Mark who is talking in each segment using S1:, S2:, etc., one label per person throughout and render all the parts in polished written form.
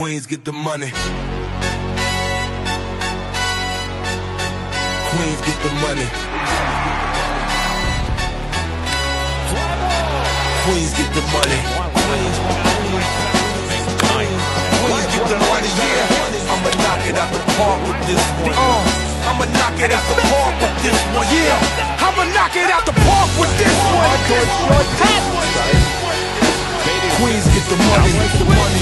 S1: Queens get the money. Queens get the money. Queens get the money. Queens get the money, yeah. I'ma knock it out the park with this one. I'ma knock it out the park with this one, yeah. I'ma knock it out the park with this one. Queens get the money. Queens get the money.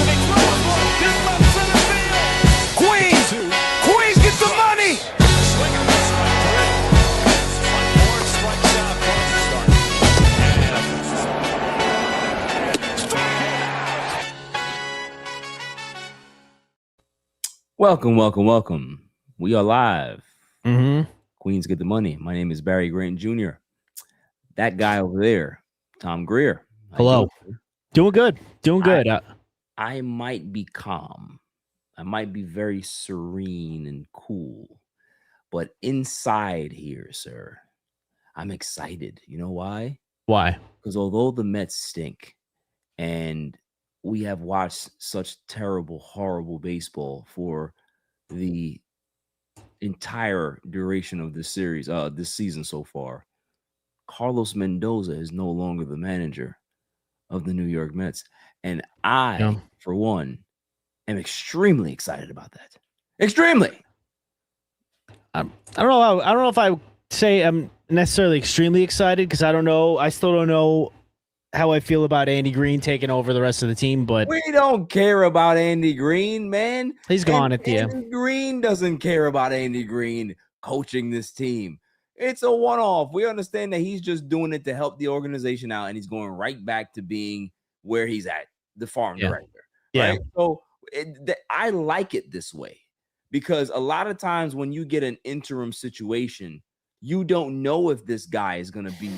S2: Welcome. We are live.
S3: Mm-hmm.
S2: Queens get the money. My name is Barry Grant Jr. That guy over there, Tom Greer.
S3: Hello. Doing good.
S2: I might be calm. I might be very serene and cool. But inside here, sir, I'm excited. You know why?
S3: Why?
S2: Because although the Mets stink and we have watched such terrible, horrible baseball for the entire duration of this series, this season so far, Carlos Mendoza is no longer the manager of the New York Mets. And I, for one, am extremely excited about that. Extremely.
S3: I don't know if I would say I'm necessarily extremely excited because I don't know. I still don't know how I feel about Andy Green taking over the rest of the team, but
S2: we don't care about Andy Green, man.
S3: He's gone at the end.
S2: Andy Green doesn't care about Andy Green coaching this team. It's a one-off. We understand that he's just doing it to help the organization out, and he's going right back to being where he's at, the farm director.
S3: Yeah.
S2: Right? So I like it this way because a lot of times when you get an interim situation, you don't know if this guy is going to be,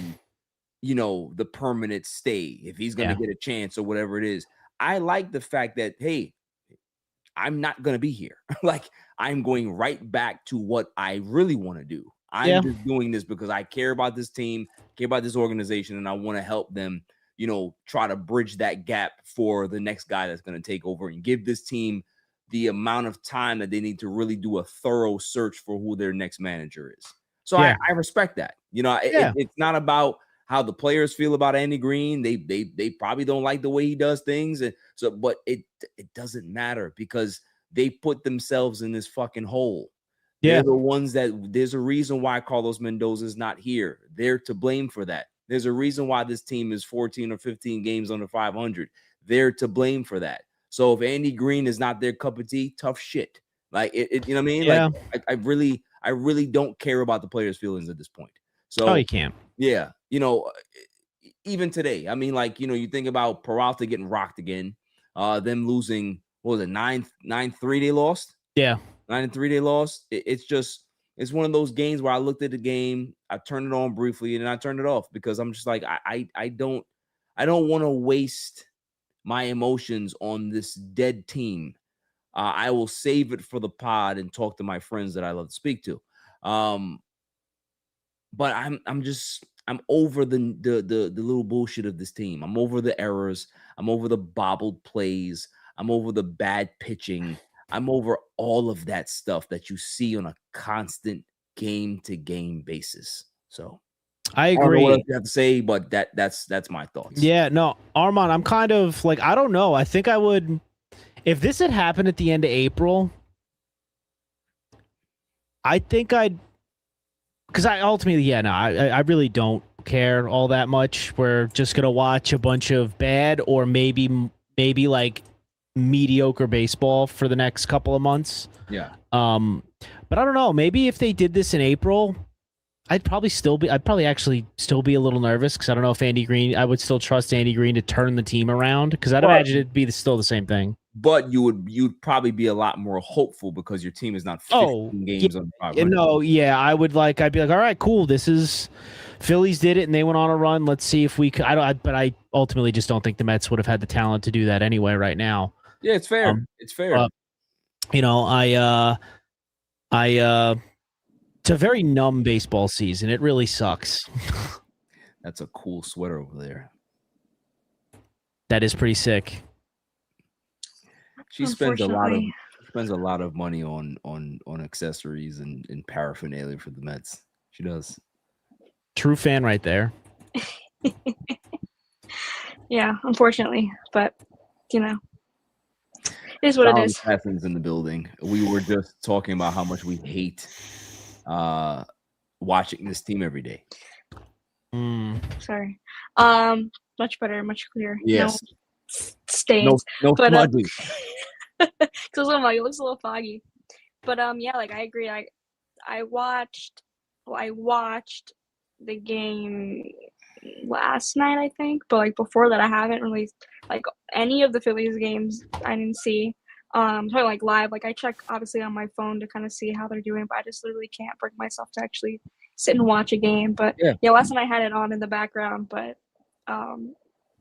S2: the permanent stay, if he's going to get a chance or whatever it is. I like the fact that, hey, I'm not going to be here. Like, I'm going right back to what I really want to do. I'm just doing this because I care about this team, care about this organization, and I want to help them, try to bridge that gap for the next guy that's going to take over and give this team the amount of time that they need to really do a thorough search for who their next manager is. So I respect that. It's not about how the players feel about Andy Green. They probably don't like the way he does things. And so, but it doesn't matter because they put themselves in this fucking hole.
S3: Yeah.
S2: They're the ones there's a reason why Carlos Mendoza is not here. They're to blame for that. There's a reason why this team is 14 or 15 games under 500. They're to blame for that. So if Andy Green is not their cup of tea, tough shit. Like you know what I mean?
S3: Yeah.
S2: Like I really don't care about the players' feelings at this point. So
S3: you can't.
S2: Yeah. Even today, I mean, you think about Peralta getting rocked again, them losing, what was it, 9-3 they lost?
S3: Yeah.
S2: 9-3 they lost. It's one of those games where I looked at the game, I turned it on briefly, and then I turned it off because I'm just like, I don't want to waste my emotions on this dead team. I will save it for the pod and talk to my friends that I love to speak to. But I'm over the little bullshit of this team. I'm over the errors. I'm over the bobbled plays. I'm over the bad pitching. I'm over all of that stuff that you see on a constant game-to-game basis. So
S3: I agree.
S2: I don't know what you have to say, but that's my thoughts.
S3: Yeah, no, Armand, I'm kind of like, I don't know. I think I would, if this had happened at the end of April, I think because I ultimately, I really don't care all that much. We're just going to watch a bunch of bad or maybe like mediocre baseball for the next couple of months.
S2: Yeah.
S3: But I don't know. Maybe if they did this in April, I'd probably actually still be a little nervous because I don't know if Andy Green, I would still trust Andy Green to turn the team around because I'd imagine it'd be still the same thing.
S2: But you'd probably be a lot more hopeful because your team is not 15 games on 500.
S3: I'd be like, all right, cool. This is Phillies did it and they went on a run. Let's see if we could. But I ultimately just don't think the Mets would have had the talent to do that anyway right now.
S2: Yeah, it's fair. It's fair.
S3: It's a very numb baseball season. It really sucks.
S2: That's a cool sweater over there.
S3: That is pretty sick.
S2: She spends a lot of money on accessories and paraphernalia for the Mets. She does.
S3: True fan right there.
S4: Yeah, unfortunately, but it is what it is.
S2: Athens in the building. We were just talking about how much we hate watching this team every day.
S4: Sorry. Much better, much clearer.
S2: Yes.
S4: No stains.
S2: No smudging.
S4: It looks a little foggy. But yeah, like I agree. I watched the game last night, I think, but like before that I haven't really like any of the Phillies games. I didn't see so like live, like I check obviously on my phone to kind of see how they're doing, but I just literally can't bring myself to actually sit and watch a game. But yeah, last night I had it on in the background, but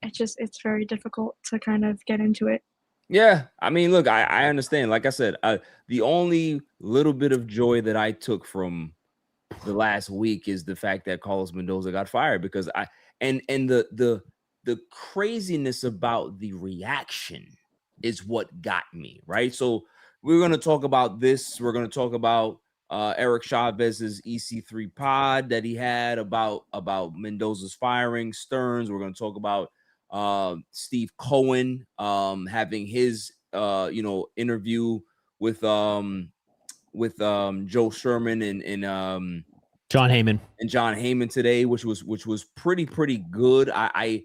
S4: it's very difficult to kind of get into it.
S2: Yeah, I mean, look, I understand. Like I said, the only little bit of joy that I took from the last week is the fact that Carlos Mendoza got fired, because the craziness about the reaction is what got me, right? So we're going to talk about this. We're going to talk about Eric Chavez's EC3 pod that he had about Mendoza's firing, Stearns. We're going to talk about Steve Cohen having his interview with Joe Sherman and
S3: John
S2: Heyman today, which was pretty good. I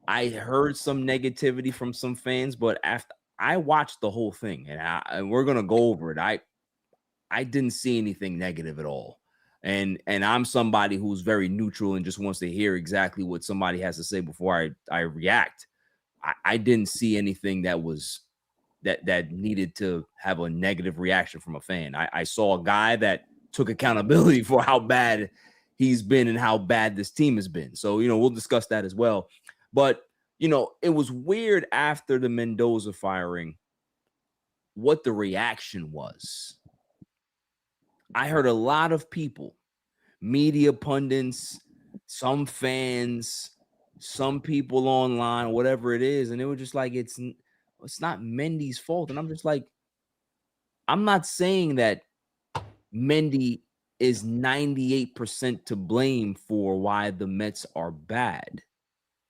S2: heard some negativity from some fans, but after I watched the whole thing, and we're gonna go over it, I didn't see anything negative at all. And I'm somebody who's very neutral and just wants to hear exactly what somebody has to say before I react. I didn't see anything that was that needed to have a negative reaction from a fan. I saw a guy that took accountability for how bad he's been and how bad this team has been. So, we'll discuss that as well. But, it was weird after the Mendoza firing what the reaction was. I heard a lot of people, media pundits, some fans, some people online, whatever it is, and they were just like, it's not Mendy's fault. And I'm just like, I'm not saying that Mendy is 98% to blame for why the Mets are bad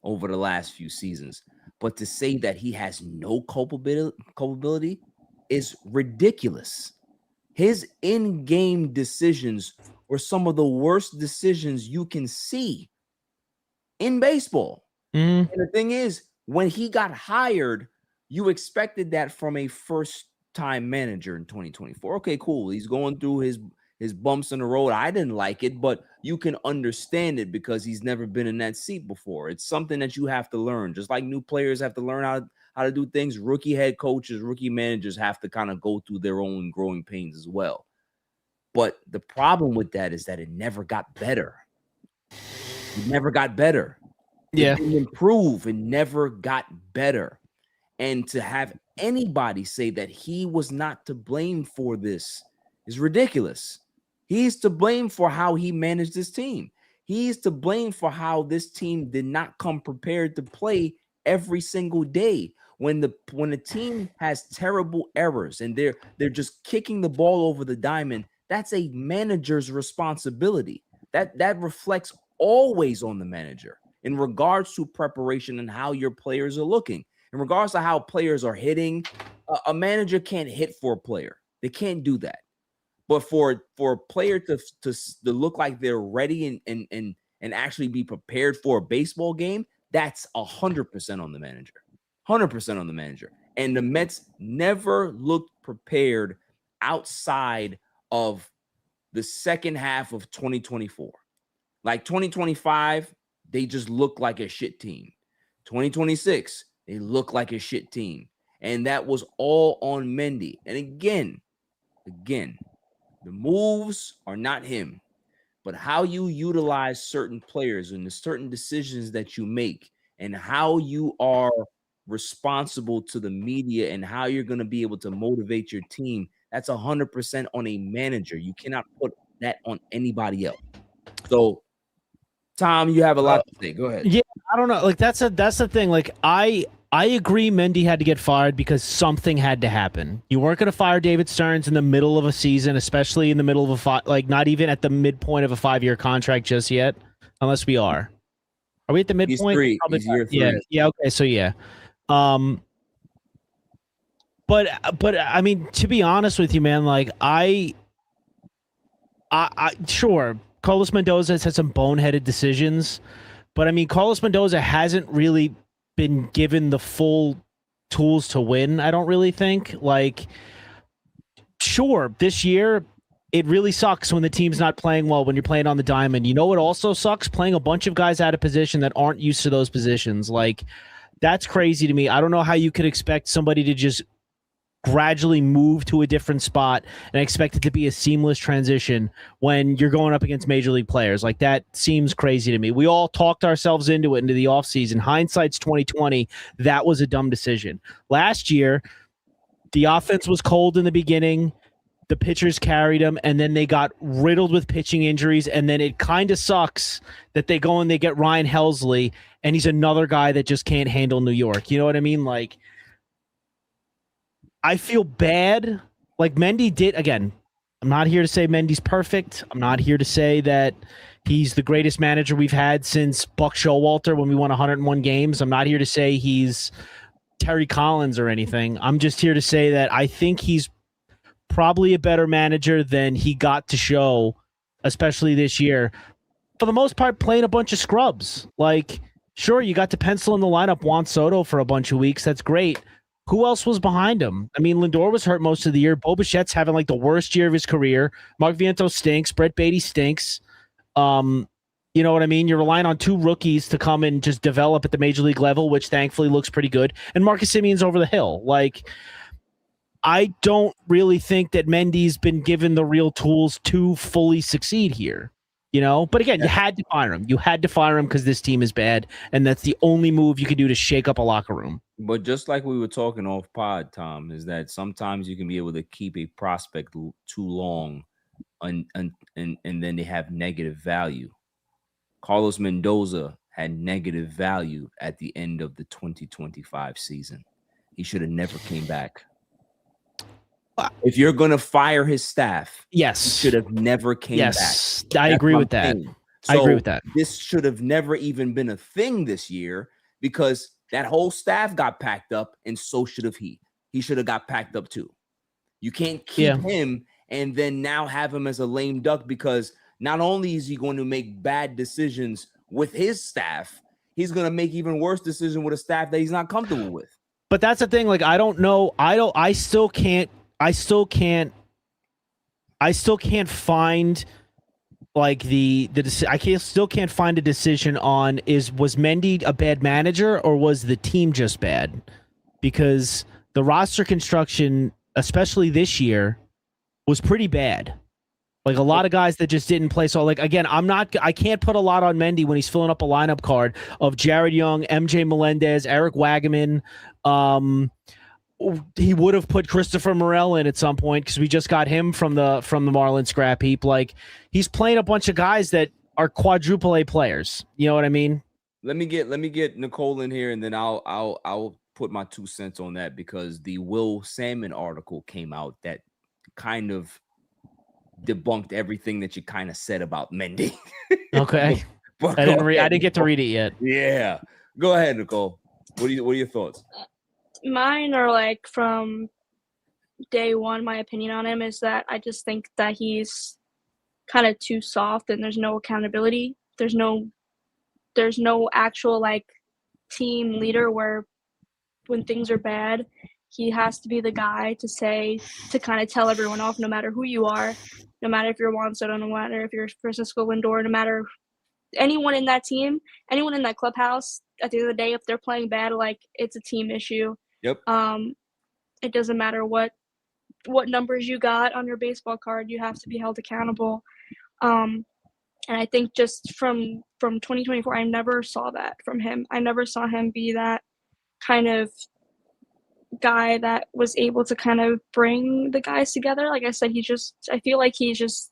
S2: over the last few seasons. But to say that he has no culpability is ridiculous. His in-game decisions were some of the worst decisions you can see in baseball. And the thing is, when he got hired, you expected that from a first-time manager in 2024. Okay, cool. He's going through his bumps in the road. I didn't like it, but you can understand it because he's never been in that seat before. It's something that you have to learn. Just like new players have to learn how to do things, rookie head coaches, rookie managers have to kind of go through their own growing pains as well. But the problem with that is that it never got better. It never got better.
S3: Yeah.
S2: It didn't improve. It never got better. And to have anybody say that he was not to blame for this is ridiculous. He's to blame for how he managed this team. He's to blame for how this team did not come prepared to play every single day. When the team has terrible errors and they're just kicking the ball over the diamond, that's a manager's responsibility. That reflects always on the manager in regards to preparation and how your players are looking. In regards to how players are hitting, a manager can't hit for a player. They can't do that. But for a player to look like they're ready and actually be prepared for a baseball game, that's 100% on the manager. 100% on the manager. And the Mets never looked prepared outside of the second half of 2024. Like 2025, they just look like a shit team. 2026, they look like a shit team. And that was all on Mendy. And again, the moves are not him, but how you utilize certain players and the certain decisions that you make and how you are responsible to the media and how you're going to be able to motivate your team. That's 100% on a manager. You cannot put that on anybody else. So Tom, you have a lot to say. Go ahead.
S3: Yeah, I don't know. Like that's the thing. Like I agree Mendy had to get fired because something had to happen. You weren't going to fire David Stearns in the middle of a season, especially in the middle of like not even at the midpoint of a 5-year contract just yet, unless we are. Are we at the midpoint?
S2: He's year 3.
S3: Yeah. Yeah. Okay. So yeah. But I mean, to be honest with you, man, like I sure Carlos Mendoza has had some boneheaded decisions, but I mean, Carlos Mendoza hasn't really been given the full tools to win. I don't really think. Like, sure, this year it really sucks when the team's not playing well when you're playing on the diamond. You know what also sucks? Playing a bunch of guys out of position that aren't used to those positions. Like, that's crazy to me. I don't know how you could expect somebody to just gradually move to a different spot and expect it to be a seamless transition when you're going up against major league players. Like, that seems crazy to me. We all talked ourselves into it into the offseason. Hindsight's 2020. That was a dumb decision. Last year, the offense was cold in the beginning. The pitchers carried them, and then they got riddled with pitching injuries, and then it kind of sucks that they go and they get Ryan Helsley, and he's another guy that just can't handle New York. You know what I mean? Like, I feel bad. Like, Mendy did, again, I'm not here to say Mendy's perfect. I'm not here to say that he's the greatest manager we've had since Buck Showalter when we won 101 games. I'm not here to say he's Terry Collins or anything. I'm just here to say that I think he's probably a better manager than he got to show, especially this year. For the most part, playing a bunch of scrubs. Like, sure, you got to pencil in the lineup Juan Soto for a bunch of weeks. That's great. Who else was behind him? I mean, Lindor was hurt most of the year. Bo Bichette's having like the worst year of his career. Mark Vientos stinks. Brett Beatty stinks. You know what I mean? You're relying on 2 rookies to come and just develop at the major league level, which thankfully looks pretty good. And Marcus Simeon's over the hill. Like, I don't really think that Mendy's been given the real tools to fully succeed here, you know? But again, you had to fire him. You had to fire him because this team is bad, and that's the only move you could do to shake up a locker room.
S2: But just like we were talking off pod, Tom, is that sometimes you can be able to keep a prospect too long and then they have negative value. Carlos Mendoza had negative value at the end of the 2025 season. He should have never came back. If you're going to fire his staff,
S3: yes,
S2: he should have never came back.
S3: I agree with that. I agree with that.
S2: This should have never even been a thing this year because that whole staff got packed up, and so should have he. He should have got packed up too. You can't keep him and then now have him as a lame duck because not only is he going to make bad decisions with his staff, he's going to make even worse decisions with a staff that he's not comfortable with.
S3: But that's the thing. Like, I don't know. I still can't find like still can't find a decision on was Mendy a bad manager or was the team just bad? Because the roster construction, especially this year, was pretty bad. Like, a lot of guys that just didn't play. So, like, again, I can't put a lot on Mendy when he's filling up a lineup card of Jared Young, MJ Melendez, Eric Wagaman. He would have put Christopher Morel in at some point because we just got him from the Marlins scrap heap. Like, he's playing a bunch of guys that are quadruple A players. You know what I mean?
S2: Let me get Nicole in here, and then I'll put my 2 cents on that because the Will Salmon article came out that kind of debunked everything that you kind of said about Mendy.
S3: Okay. I didn't get to read it yet.
S2: Yeah. Go ahead, Nicole. What are your thoughts?
S4: Mine are like from day one. My opinion on him is that I just think that he's kind of too soft and there's no accountability. There's no actual like team leader where when things are bad, he has to be the guy to kind of tell everyone off, no matter who you are, no matter if you're Juan Soto, no matter if you're Francisco Lindor, no matter anyone in that team, anyone in that clubhouse. At the end of the day, if they're playing bad, like, it's a team issue.
S2: Yep.
S4: It doesn't matter what numbers you got on your baseball card, you have to be held accountable. And I think just from 2024, I never saw that from him. I never saw him be that kind of guy that was able to kind of bring the guys together. Like I said, I feel like he's just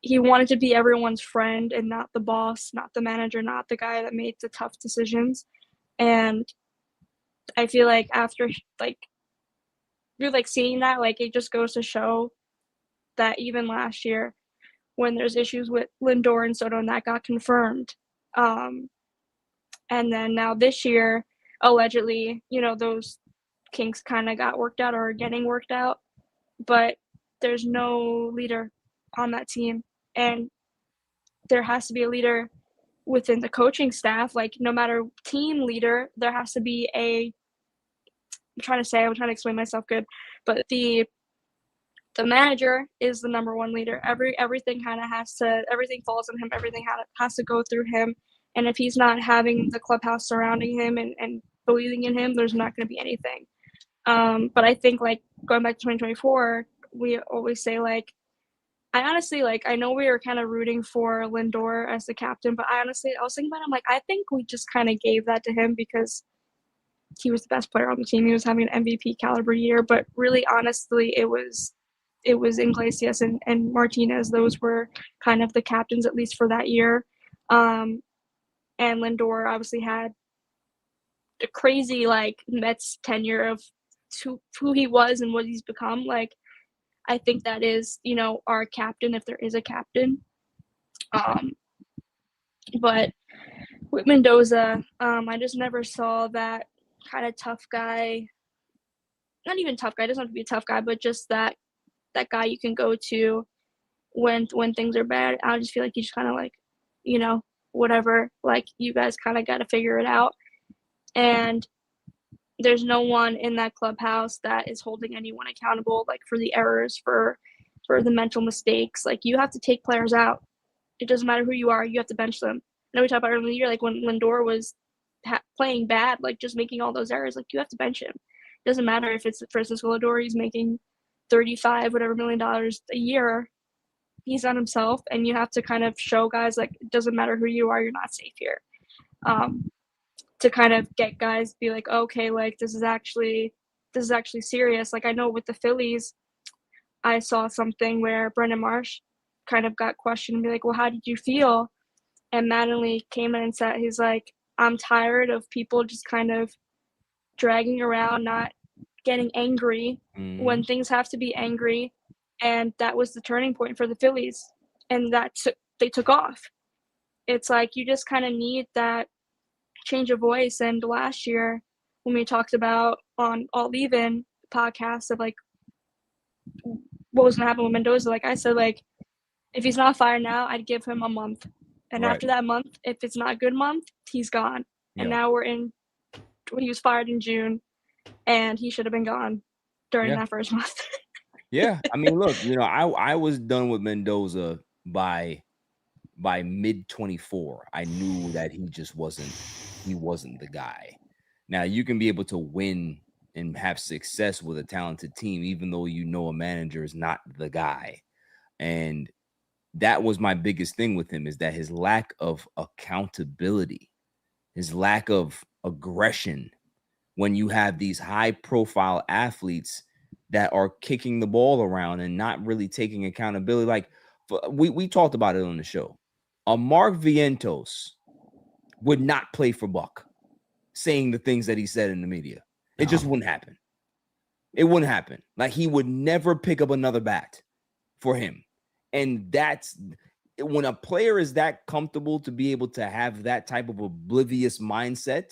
S4: he wanted to be everyone's friend and not the boss, not the manager, not the guy that made the tough decisions. And I feel like after like you're like seeing that, like it just goes to show that even last year when there's issues with Lindor and Soto and that got confirmed. And then now this year, allegedly, you know, those kinks kind of got worked out or are getting worked out, but there's no leader on that team. And there has to be a leader within the coaching staff. Like no matter team leader, there has to be I'm trying to explain myself good, but the manager is the number one leader. Everything falls on him. Everything has to go through him. And if he's not having the clubhouse surrounding him and believing in him, there's not going to be anything. But I think like going back to 2024, we always say like, I honestly, like, I know we were kind of rooting for Lindor as the captain, but I was thinking about him, like, I think we just kind of gave that to him because he was the best player on the team. He was having an MVP caliber year, but really, honestly, it was Iglesias and Martinez. Those were kind of the captains, at least for that year. And Lindor obviously had a crazy, like, Mets tenure of who he was and what he's become. Like, I think that is, you know, our captain, if there is a captain. But with Mendoza, I just never saw that kind of tough guy. Not even tough guy, doesn't have to be a tough guy, but just that guy you can go to when things are bad. I just feel like he's kind of like, you know, whatever, like you guys kind of got to figure it out. And there's no one in that clubhouse that is holding anyone accountable, like for the errors, for the mental mistakes. Like you have to take players out. It doesn't matter who you are. You have to bench them. I know we talked about earlier in the year, like when Lindor was playing bad, like just making all those errors, like you have to bench him. It doesn't matter if it's Francisco Lindor, he's making $35 million a year. He's on himself, and you have to kind of show guys like it doesn't matter who you are, you're not safe here. To kind of get guys be like, okay, like this is actually serious. Like I know with the Phillies, I saw something where Brendan Marsh kind of got questioned and be like, well, how did you feel? And Mattingly came in and said, he's like, I'm tired of people just kind of dragging around, not getting angry when things have to be angry. And that was the turning point for the Phillies. And they took off. It's like you just kind of need that change of voice. And last year when we talked about on All Even podcast of like what was going to happen with Mendoza, like I said, like if he's not fired now, I'd give him a month. And after that month, if it's not a good month, he's gone. And now he was fired in June, and he should have been gone during that first month.
S2: Yeah. I mean, look, you know, I was done with Mendoza by mid 24. I knew that he wasn't the guy. Now you can be able to win and have success with a talented team, even though you know a manager is not the guy. And that was my biggest thing with him, is that his lack of accountability, his lack of aggression when you have these high profile athletes that are kicking the ball around and not really taking accountability. Like we talked about it on the show. Mark Vientos would not play for Buck, saying the things that he said in the media. It just wouldn't happen. It wouldn't happen. Like he would never pick up another bat for him. And that's when a player is that comfortable to be able to have that type of oblivious mindset,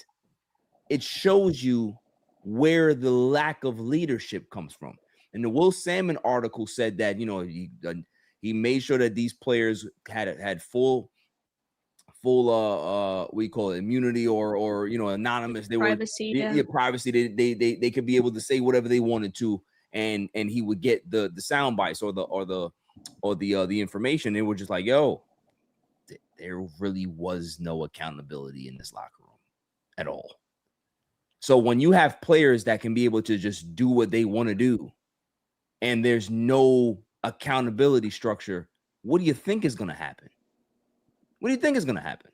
S2: it shows you where the lack of leadership comes from. And the Will Salmon article said that, you know, he made sure that these players had full we call it immunity or you know, anonymous. They
S4: privacy,
S2: were privacy. They could be able to say whatever they wanted to, and he would get the sound bites or the information. They were just like, yo, there really was no accountability in this locker room at all. So when you have players that can be able to just do what they want to do, and there's no accountability structure, what do you think is going to happen? What do you think is going to happen?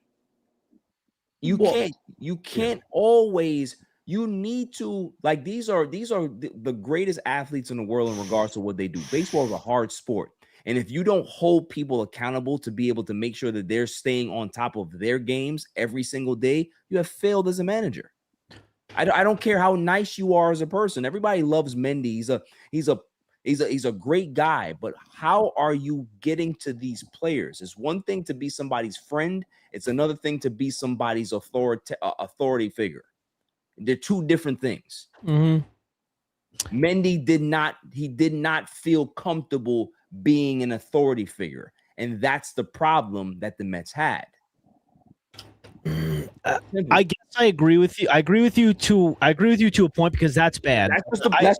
S2: You can't always You need to, like, these are the greatest athletes in the world in regards to what they do. Baseball is a hard sport. And if you don't hold people accountable to be able to make sure that they're staying on top of their games every single day, you have failed as a manager. I don't care how nice you are as a person. Everybody loves Mendy. He's a great guy, but how are you getting to these players? It's one thing to be somebody's friend. It's another thing to be somebody's authority figure. They're two different things.
S3: Mm-hmm.
S2: Mendy did not feel comfortable being an authority figure, and that's the problem that the Mets had.
S3: I guess I agree with you. I agree with you to a point, because that's bad.
S2: That's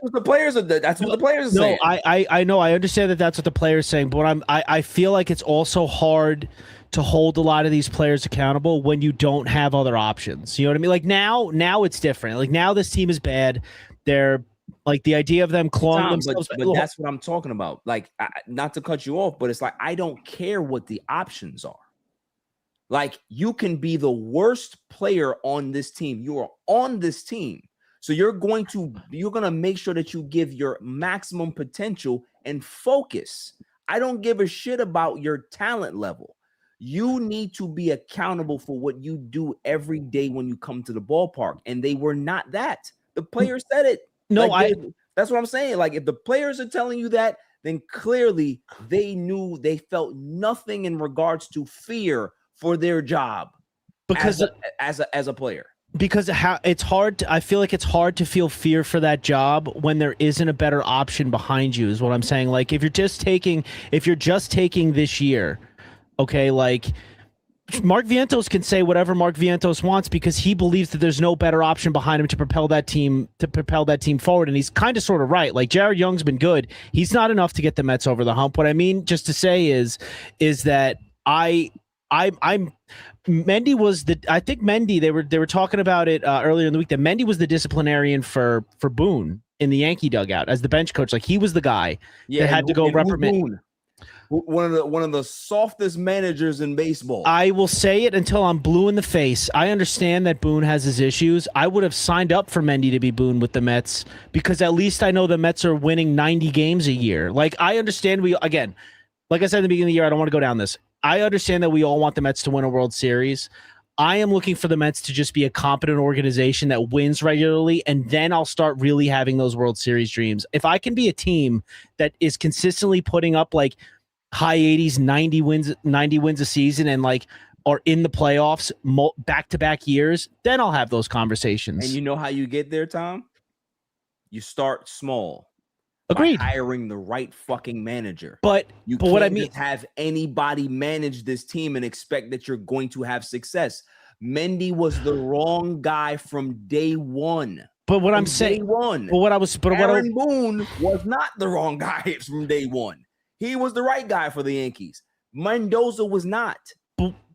S2: what the players are. That's what the players are saying.
S3: I know. I understand that that's what the players are saying, but I feel like it's also hard to hold a lot of these players accountable when you don't have other options. You know what I mean? Like now it's different. Like now this team is bad. They're like, the idea of them clawing themselves.
S2: But that's what I'm talking about. Like, not to cut you off, but it's like, I don't care what the options are. Like, you can be the worst player on this team. You are on this team. So you're going to make sure that you give your maximum potential and focus. I don't give a shit about your talent level. You need to be accountable for what you do every day when you come to the ballpark. And they were not that. The players said it.
S3: No,
S2: that's what I'm saying. Like, if the players are telling you that, then clearly they felt nothing in regards to fear for their job because as a player.
S3: Because it's hard I feel like it's hard to feel fear for that job when there isn't a better option behind you, is what I'm saying. Like, if you're just taking this year, okay, like, Mark Vientos can say whatever Mark Vientos wants because he believes that there's no better option behind him to propel that team forward, and he's kind of sort of right. Like, Jared Young's been good. He's not enough to get the Mets over the hump. What I mean just to say is that Mendy was I think Mendy, they were talking about it earlier in the week, that Mendy was the disciplinarian for Boone in the Yankee dugout as the bench coach. Like, he was the guy that had to go reprimand.
S2: One of the softest managers in baseball.
S3: I will say it until I'm blue in the face. I understand that Boone has his issues. I would have signed up for Mendy to be Boone with the Mets because at least I know the Mets are winning 90 games a year. Like, I understand like I said in the beginning of the year, I don't want to go down this. I understand that we all want the Mets to win a World Series. I am looking for the Mets to just be a competent organization that wins regularly, and then I'll start really having those World Series dreams. If I can be a team that is consistently putting up like high 80s, 90 wins a season, and like are in the playoffs back-to-back years, then I'll have those conversations.
S2: And you know how you get there, Tom? You start small.
S3: Agreed.
S2: By hiring the right fucking manager.
S3: But what I mean,
S2: just have anybody manage this team and expect that you're going to have success. Mendy was the wrong guy from day one.
S3: But what I'm saying,
S2: Aaron Boone was not the wrong guy from day one. He was the right guy for the Yankees. Mendoza was not.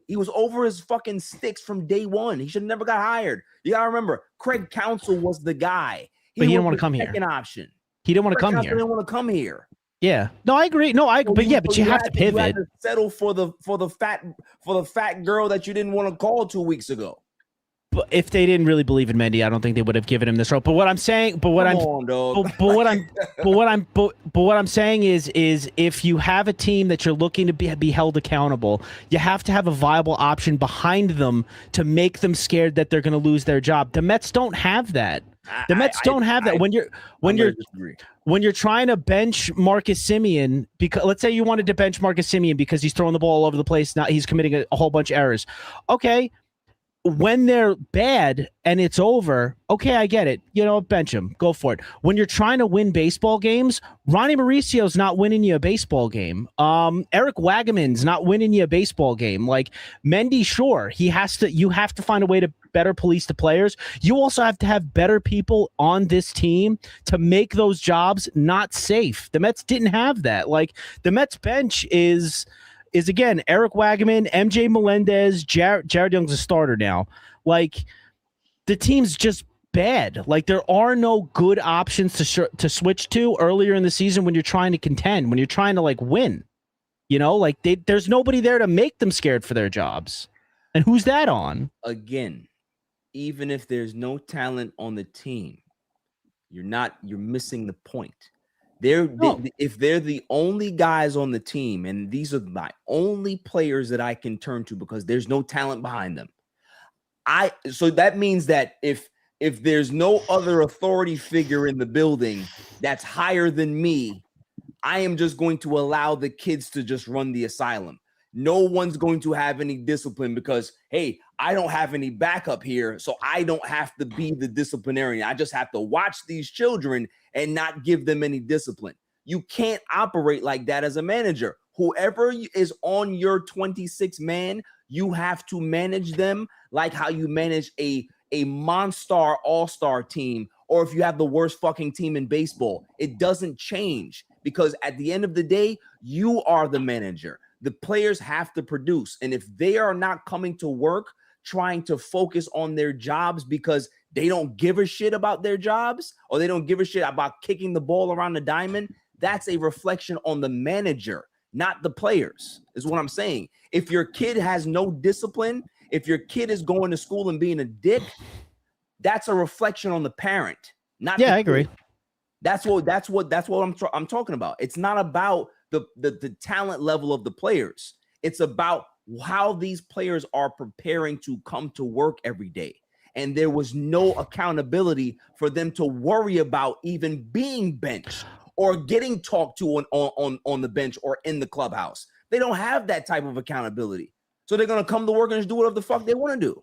S2: He was over his fucking sticks from day one. He should have never got hired. You gotta remember, Craig Counsell was the guy.
S3: But he didn't want to come here.
S2: Second option.
S3: He didn't want to come here.
S2: He didn't want to come here.
S3: Yeah. No, I agree. No, but you have to pivot.
S2: You had to settle for the fat girl that you didn't want to call 2 weeks ago.
S3: But if they didn't really believe in Mendy, I don't think they would have given him this role. But what I'm saying, what I'm saying is if you have a team that you're looking to be held accountable, you have to have a viable option behind them to make them scared that they're going to lose their job. The Mets don't have that. The Mets don't have that. When you're trying to bench Marcus Semien, because let's say you wanted to bench Marcus Semien because he's throwing the ball all over the place. Now he's committing a whole bunch of errors. Okay. When they're bad and it's over, okay, I get it. You know, bench him. Go for it. When you're trying to win baseball games, Ronnie Mauricio's not winning you a baseball game. Eric Wagaman's not winning you a baseball game. Like, Mendy, sure, you have to find a way to better police the players. You also have to have better people on this team to make those jobs not safe. The Mets didn't have that. Like, the Mets bench is again, Eric Wagaman, MJ Melendez, Jared Young's a starter now. Like, the team's just bad. Like, there are no good options to switch to earlier in the season when you're trying to contend, when you're trying to like win. You know, like there's nobody there to make them scared for their jobs. And who's that on?
S2: Again, even if there's no talent on the team, you're missing the point. If they're the only guys on the team, and these are my only players that I can turn to because there's no talent behind them. So that means that if there's no other authority figure in the building that's higher than me, I am just going to allow the kids to just run the asylum. No one's going to have any discipline because, hey, I don't have any backup here, so I don't have to be the disciplinarian. I just have to watch these children and not give them any discipline. You can't operate like that as a manager. Whoever is on your 26 man, you have to manage them like how you manage a monster all-star team, or if you have the worst fucking team in baseball. It doesn't change because at the end of the day, you are the manager. The players have to produce. And if they are not coming to work trying to focus on their jobs because they don't give a shit about their jobs, or they don't give a shit about kicking the ball around the diamond, that's a reflection on the manager, not the players, is what I'm saying. If your kid has no discipline, if your kid is going to school and being a dick, that's a reflection on the parent. Not
S3: I agree.
S2: That's what I'm talking about. It's not about the talent level of the players. It's about how these players are preparing to come to work every day. And there was no accountability for them to worry about even being benched or getting talked to on the bench or in the clubhouse. They don't have that type of accountability. So they're going to come to work and just do whatever the fuck they want to do.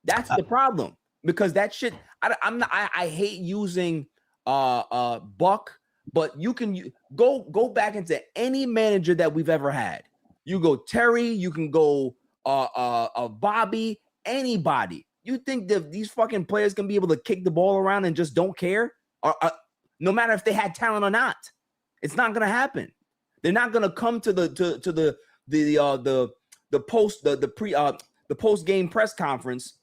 S2: That's the problem, because that shit, I hate using Buck, but you can go back into any manager that we've ever had. You go Terry, you can go Bobby, anybody. You think that these fucking players can be able to kick the ball around and just don't care? Or no matter if they had talent or not, it's not gonna happen. They're not gonna come to the post game press conference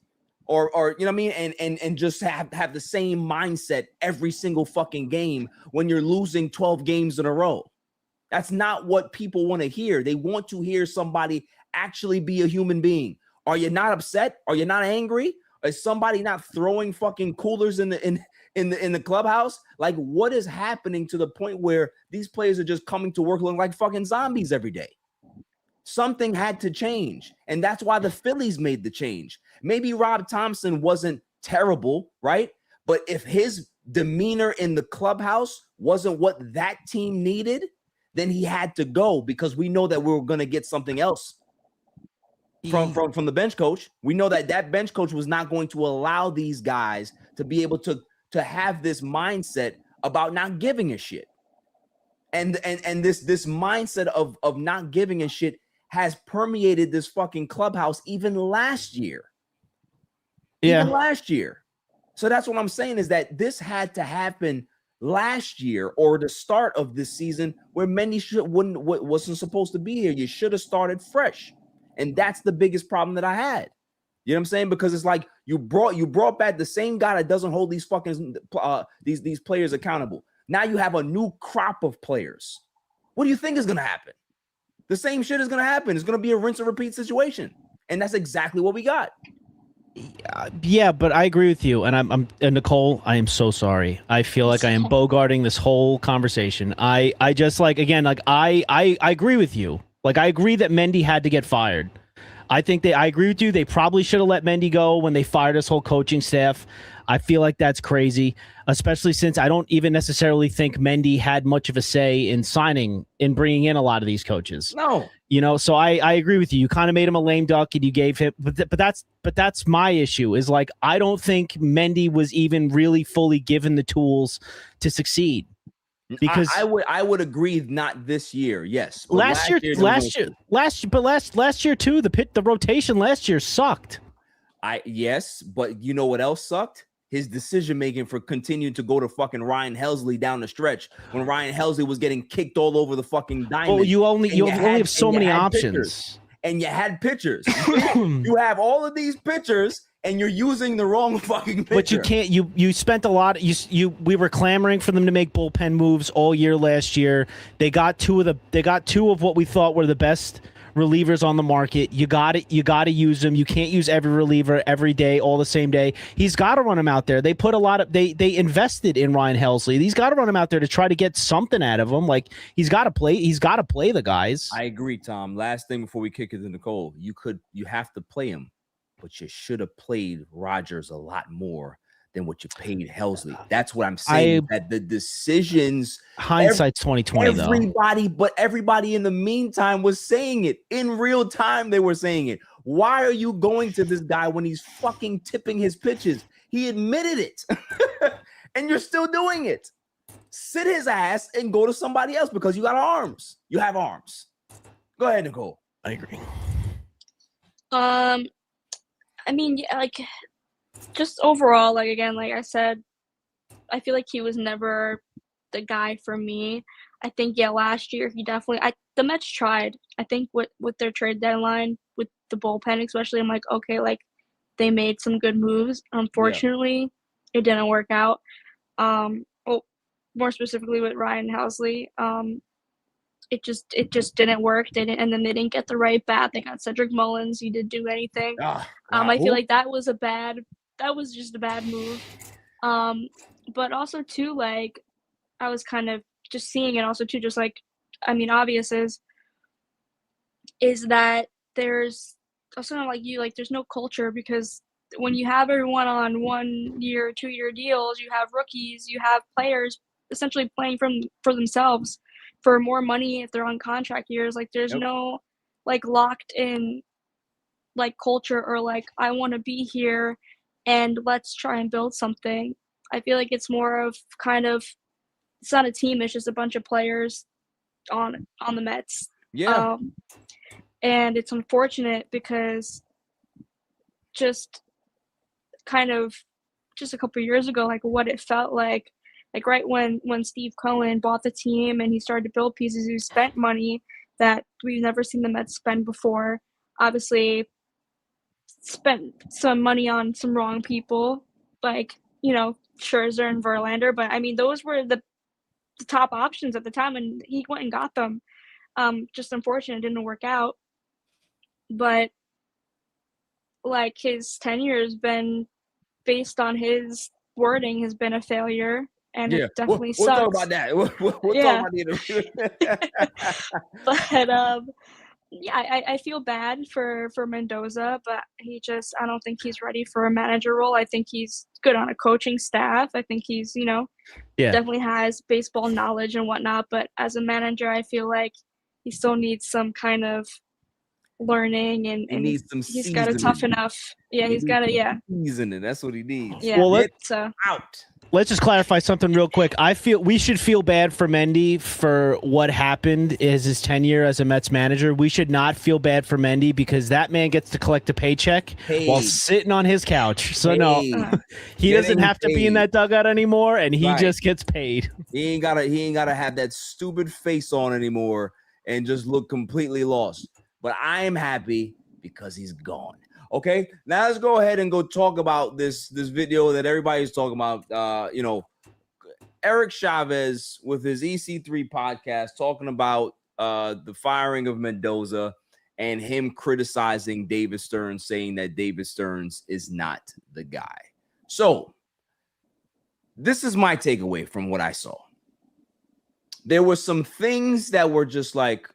S2: or you know what I mean, and just have the same mindset every single fucking game when you're losing 12 games in a row. That's not what people want to hear. They want to hear somebody actually be a human being. Are you not upset? Are you not angry? Is somebody not throwing fucking coolers in the clubhouse? Like, what is happening to the point where these players are just coming to work looking like fucking zombies every day? Something had to change, and that's why the Phillies made the change. Maybe Rob Thompson wasn't terrible, right? But if his demeanor in the clubhouse wasn't what that team needed, then he had to go, because we know that we were going to get something else from the bench coach. We know that bench coach was not going to allow these guys to be able to have this mindset about not giving a shit. And this mindset of not giving a shit has permeated this fucking clubhouse even last year. Even last year. So that's what I'm saying, is that this had to happen last year or the start of this season, where Mendy wasn't supposed to be here. You should have started fresh. And that's the biggest problem that I had. You know what I'm saying? Because it's like you brought back the same guy that doesn't hold these fucking these players accountable. Now you have a new crop of players. What do you think is going to happen? The same shit is going to happen. It's going to be a rinse and repeat situation. And that's exactly what we got.
S3: Yeah, but I agree with you. And and Nicole, I am so sorry. I feel like I am bogarting this whole conversation. I just I agree with you. Like, I agree that Mendy had to get fired. I agree with you. They probably should have let Mendy go when they fired his whole coaching staff. I feel like that's crazy, especially since I don't even necessarily think Mendy had much of a say in bringing in a lot of these coaches.
S2: No,
S3: so I agree with you. You kind of made him a lame duck, and you gave him, but that's my issue, is like, I don't think Mendy was even really fully given the tools to succeed. Because
S2: I would agree, not this year. Yes,
S3: last year too. The rotation last year sucked.
S2: Yes, but you know what else sucked? His decision making for continuing to go to fucking Ryan Helsley down the stretch when Ryan Helsley was getting kicked all over the fucking diamond.
S3: Oh, you only have so many options.
S2: And you had pitchers. You have all of these pitchers, and you're using the wrong fucking pitcher.
S3: But you can't. You spent a lot. We were clamoring for them to make bullpen moves all year last year. They got two of what we thought were the best relievers on the market. You got to use them. You can't use every reliever every day, all the same day. He's got to run him out there. They put a lot of they invested in Ryan Helsley. He's got to run him out there to try to get something out of him. Like he's got to play the guys.
S2: I agree, Tom. Last thing before we kick it to Nicole, you have to play him, but you should have played Rogers a lot more than what you paid Helsley. That's what I'm saying. That the decisions,
S3: hindsight's 2020,
S2: but everybody in the meantime was saying it in real time. They were saying it. Why are you going to this guy when he's fucking tipping his pitches? He admitted it, and you're still doing it. Sit his ass and go to somebody else because you got arms. You have arms. Go ahead, Nicole.
S3: I agree.
S4: I mean, yeah, like. Just overall, like again, like I said, I feel like he was never the guy for me. I think last year he definitely. The Mets tried. I think with their trade deadline, with the bullpen especially, I'm like, okay, like they made some good moves. Unfortunately, it didn't work out. More specifically with Ryan Helsley, it just didn't work. And then they didn't get the right bat. They got Cedric Mullins. He didn't do anything. I feel like that was just a bad move. But also too, like I was kind of just seeing it also too, just like, I mean, obvious is that there's also not like you, like there's no culture because when you have everyone on 1 year, 2 year deals, you have rookies, you have players essentially playing for themselves for more money if they're on contract years. Like there's no like locked in like culture or like I want to be here and let's try and build something. I feel like it's more of kind of, it's not a team, it's just a bunch of players on the Mets.
S2: Yeah.
S4: And it's unfortunate because just kind of just a couple of years ago, like what it felt like right when Steve Cohen bought the team and he started to build pieces, he spent money that we've never seen the Mets spend before. Obviously, spent some money on some wrong people, like, Scherzer and Verlander. But, I mean, those were the top options at the time, and he went and got them. Just unfortunate it didn't work out. But, like, his tenure has been, based on his wording, has been a failure. And it definitely sucks.
S2: We'll talk about that. We'll talk about it.
S4: But, I feel bad for Mendoza, but I don't think he's ready for a manager role. I think he's good on a coaching staff. I think he's, definitely has baseball knowledge and whatnot. But as a manager, I feel like he still needs some kind of learning and
S2: he needs some
S4: he's got to tough enough. Yeah, he's got to,
S2: seasoning. That's what he needs.
S4: Yeah.
S3: Well,
S2: out.
S3: Let's just clarify something real quick. I feel we should feel bad for Mendy for what happened as his tenure as a Mets manager. We should not feel bad for Mendy because that man gets to collect a paycheck while sitting on his couch. So no, he doesn't have to be in that dugout anymore, and he just gets paid.
S2: He ain't gotta have that stupid face on anymore and just look completely lost. But I am happy because he's gone. Okay, now let's go ahead and go talk about this video that everybody's talking about. Eric Chavez with his EC3 podcast talking about the firing of Mendoza and him criticizing David Stearns, saying that David Stearns is not the guy. So this is my takeaway from what I saw. There were some things that were just like,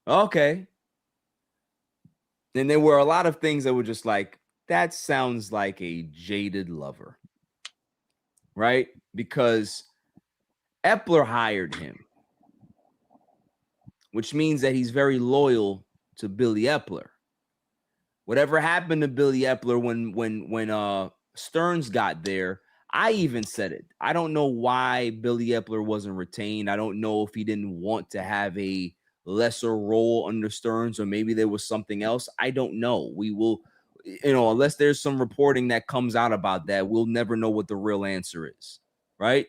S2: okay. And there were a lot of things that were just like, that sounds like a jaded lover, right? Because Epler hired him, which means that he's very loyal to Billy Epler. Whatever happened to Billy Epler when Stearns got there, I even said it. I don't know why Billy Epler wasn't retained. I don't know if he didn't want to have a lesser role under Stearns, or maybe there was something else. I don't know. We will, unless there's some reporting that comes out about that, we'll never know what the real answer is, right?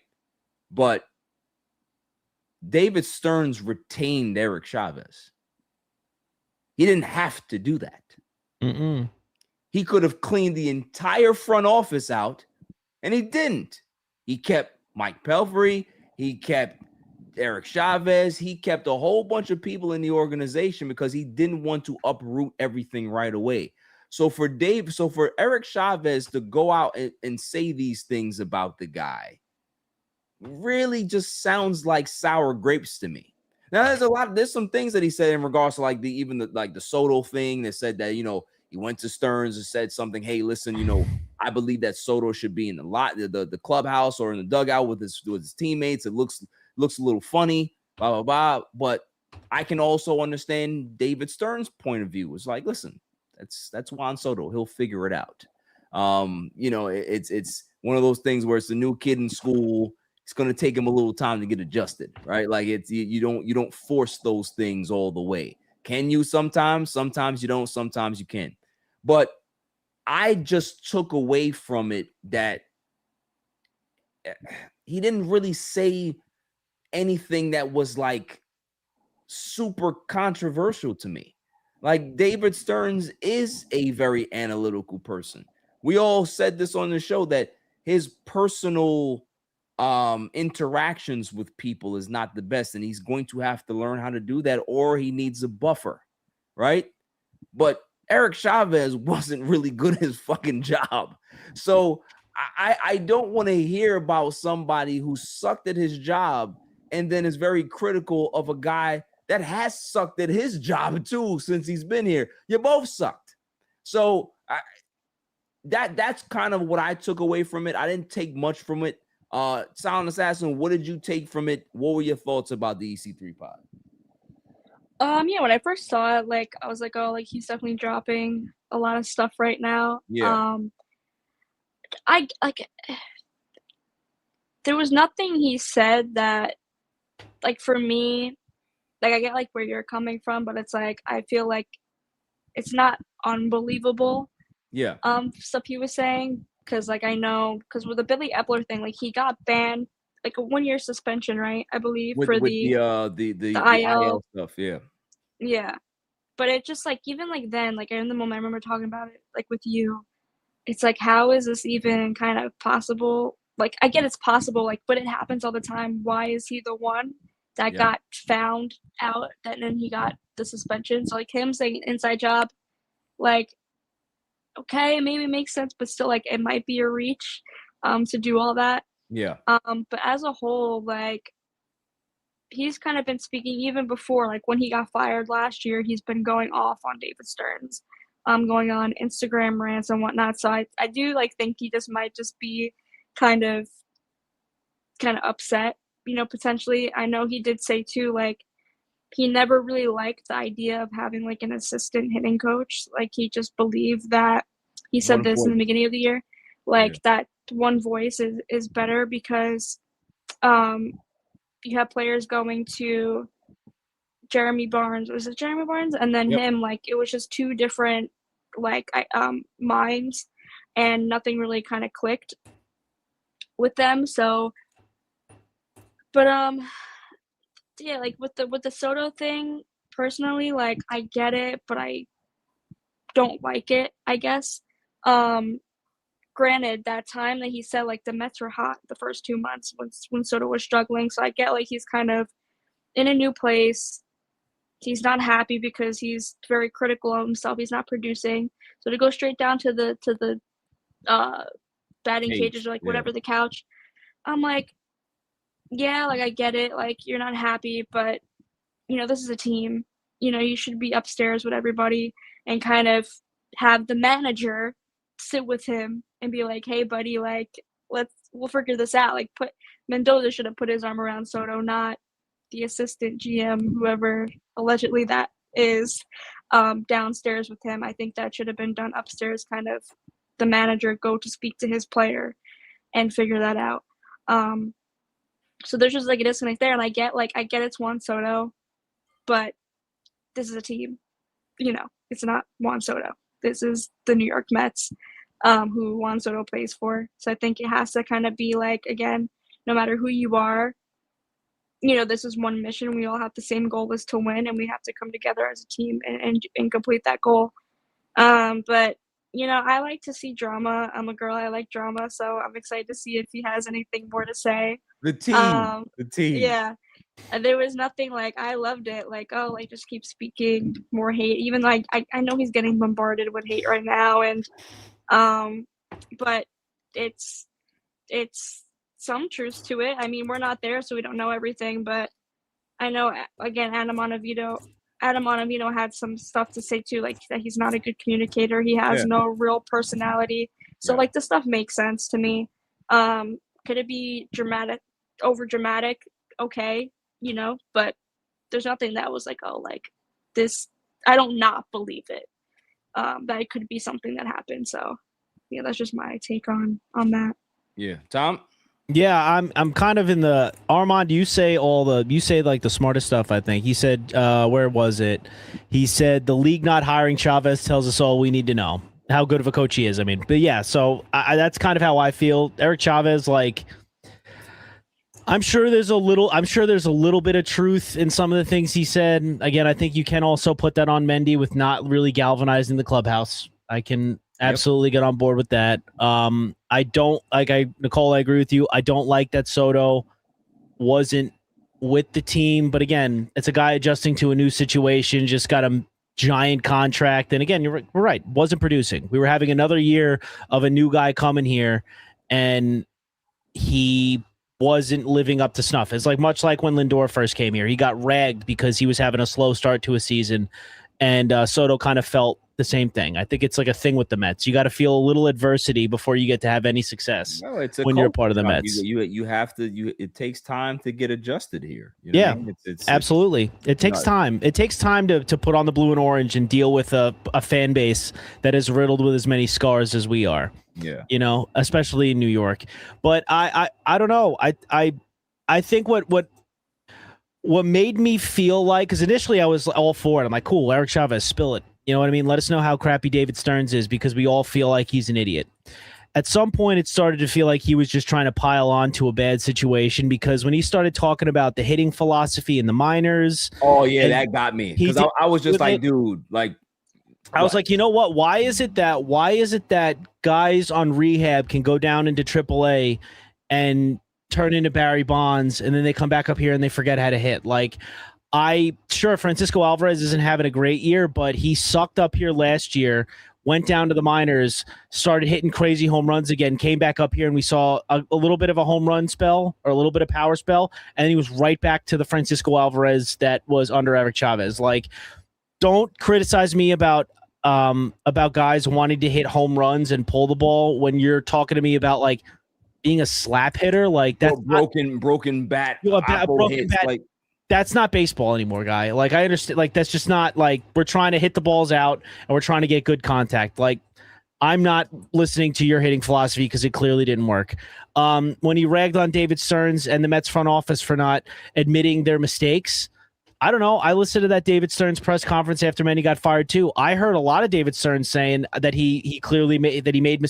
S2: But David Stearns retained Eric Chavez. He didn't have to do that. He could have cleaned the entire front office out, and he didn't. He kept Mike Pelfrey. He kept Eric Chavez. He kept a whole bunch of people in the organization because he didn't want to uproot everything right away. So for Eric Chavez to go out and say these things about the guy really just sounds like sour grapes to me. Now there's some things that he said in regards to like the Soto thing that said that, he went to Stearns and said something, hey, listen, I believe that Soto should be in the clubhouse or in the dugout with his teammates. It looks a little funny, blah, blah, blah. But I can also understand David Stearns' point of view. It's like, listen, that's Juan Soto. He'll figure it out. It's one of those things where it's a new kid in school. It's going to take him a little time to get adjusted, right? Like you don't force those things all the way. Can you sometimes? Sometimes you don't. Sometimes you can. But I just took away from it that he didn't really say anything that was like super controversial to me. Like David Stearns is a very analytical person. We all said this on the show that his personal interactions with people is not the best, and he's going to have to learn how to do that, or he needs a buffer, right? But Eric Chavez wasn't really good at his fucking job. So I don't want to hear about somebody who sucked at his job and then is very critical of a guy that has sucked at his job too since he's been here. You both sucked. So that's kind of what I took away from it. I didn't take much from it. Silent Assassin, what did you take from it? What were your thoughts about the EC3 pod?
S4: Yeah, when I first saw it, like I was like, oh, like he's definitely dropping a lot of stuff right now.
S2: Yeah.
S4: I like there was nothing he said that, like, for me, like I get like where you're coming from, but it's like I feel like it's not unbelievable.
S2: Yeah.
S4: Stuff he was saying, because like I know, because with the Billy Epler thing, like he got banned, like a 1-year suspension, right? I believe
S2: with the IL stuff. Yeah.
S4: Yeah. But it just like, even like then, like in the moment, I remember talking about it like with you. It's like, how is this even kind of possible? Like, I get it's possible, like, but it happens all the time. Why is he the one that got found out that then he got the suspension? So like him saying inside job, like, okay, maybe it makes sense, but still, like, it might be a reach to do all that.
S2: Yeah.
S4: But as a whole, like, he's kind of been speaking even before, like when he got fired last year, he's been going off on David Stearns, going on Instagram rants and whatnot. So I do like think he might just be kind of upset, potentially. I know he did say too, like, he never really liked the idea of having like an assistant hitting coach. Like he just believed that, he said this in the beginning of the year, like that one voice is better because you have players going to Jeremy Barnes. Was it Jeremy Barnes? And then him, like it was just two different like minds, and nothing really kind of clicked with them. So, but yeah, like with the Soto thing, personally, like I get it, but I don't like it, I guess. Granted, that time that he said like the Mets were hot the first 2 months when Soto was struggling, so I get like he's kind of in a new place. He's not happy because he's very critical of himself. He's not producing. So to go straight down to the batting cages or like whatever, the couch, I'm like, yeah, like I get it. Like you're not happy, but this is a team. You should be upstairs with everybody and kind of have the manager sit with him and be like, hey buddy, like we'll figure this out. Like Mendoza should have put his arm around Soto, not the assistant GM, whoever allegedly that is, downstairs with him. I think that should have been done upstairs, kind of the manager go to speak to his player and figure that out. So there's just like a disconnect there, and I get it's Juan Soto, but this is a team. It's not Juan Soto. This is the New York Mets, who Juan Soto plays for. So I think it has to kind of be like, again, no matter who you are, this is one mission. We all have the same goal, is to win, and we have to come together as a team and complete that goal. But I like to see drama. I'm a girl. I like drama, so I'm excited to see if he has anything more to say.
S2: The team.
S4: Yeah. And there was nothing like I loved it. Like, oh, like just keep speaking more hate. Even like I know he's getting bombarded with hate right now, and but it's some truth to it. I mean, we're not there, so we don't know everything. But I know again, Adam Onavino had some stuff to say too, like that he's not a good communicator. He has no real personality. So like this stuff makes sense to me. Could it be dramatic, over dramatic? Okay, you know, but there's nothing that was like, oh, like this. I don't not believe it. That it could be something that happened. So yeah, that's just my take on that.
S2: Yeah, Tom.
S3: Yeah, I'm kind of in the Armand. You say like the smartest stuff. I think he said, where was it? He said the league not hiring Chavez tells us all we need to know how good of a coach he is. I mean, but yeah, so that's kind of how I feel. Eric Chavez, like, I'm sure there's a little bit of truth in some of the things he said. Again, I think you can also put that on Mendy with not really galvanizing the clubhouse. I can absolutely get on board with that. I don't Nicole, I agree with you. I don't like that Soto wasn't with the team, but again, it's a guy adjusting to a new situation, just got a giant contract. And again, we're right, wasn't producing. We were having another year of a new guy coming here, and he wasn't living up to snuff. It's like much like when Lindor first came here. He got ragged because he was having a slow start to a season, and Soto kind of felt the same thing. I think it's like a thing with the Mets. You got to feel a little adversity before you get to have any success.
S2: No, it's
S3: when you're a part of the Mets.
S2: You have to. It takes time to get adjusted here. You know what I mean?
S3: Absolutely. It takes time. It takes time to put on the blue and orange and deal with a fan base that is riddled with as many scars as we are.
S2: Yeah,
S3: you know, especially in New York. But I don't know. I think what made me feel like, because initially I was all for it. I'm like, cool, Eric Chavez, spill it. You know what I mean? Let us know how crappy David Stearns is, because we all feel like he's an idiot. At some point, it started to feel like he was just trying to pile on to a bad situation, because when he started talking about the hitting philosophy in the minors.
S2: Oh, yeah, that got me. Because I was just like, dude, like.
S3: I was like, you know what? Why is it that guys on rehab can go down into AAA and turn into Barry Bonds, and then they come back up here and they forget how to hit? Like, Francisco Alvarez isn't having a great year, but he sucked up here last year, went down to the minors, started hitting crazy home runs again, came back up here, and we saw a little bit of a home run spell or a little bit of power spell, and he was right back to the Francisco Alvarez that was under Eric Chavez. Like, don't criticize me about guys wanting to hit home runs and pull the ball when you're talking to me about like being a slap hitter. Like, that's
S2: broken bat,
S3: broken bat. Like, that's not baseball anymore, guy. Like, I understand. Like, that's just not, like, we're trying to hit the balls out and we're trying to get good contact. Like, I'm not listening to your hitting philosophy because it clearly didn't work. When he ragged on David Stearns and the Mets front office for not admitting their mistakes, I don't know. I listened to that David Stearns press conference after Manny got fired too. I heard a lot of David Stearns saying that he clearly made,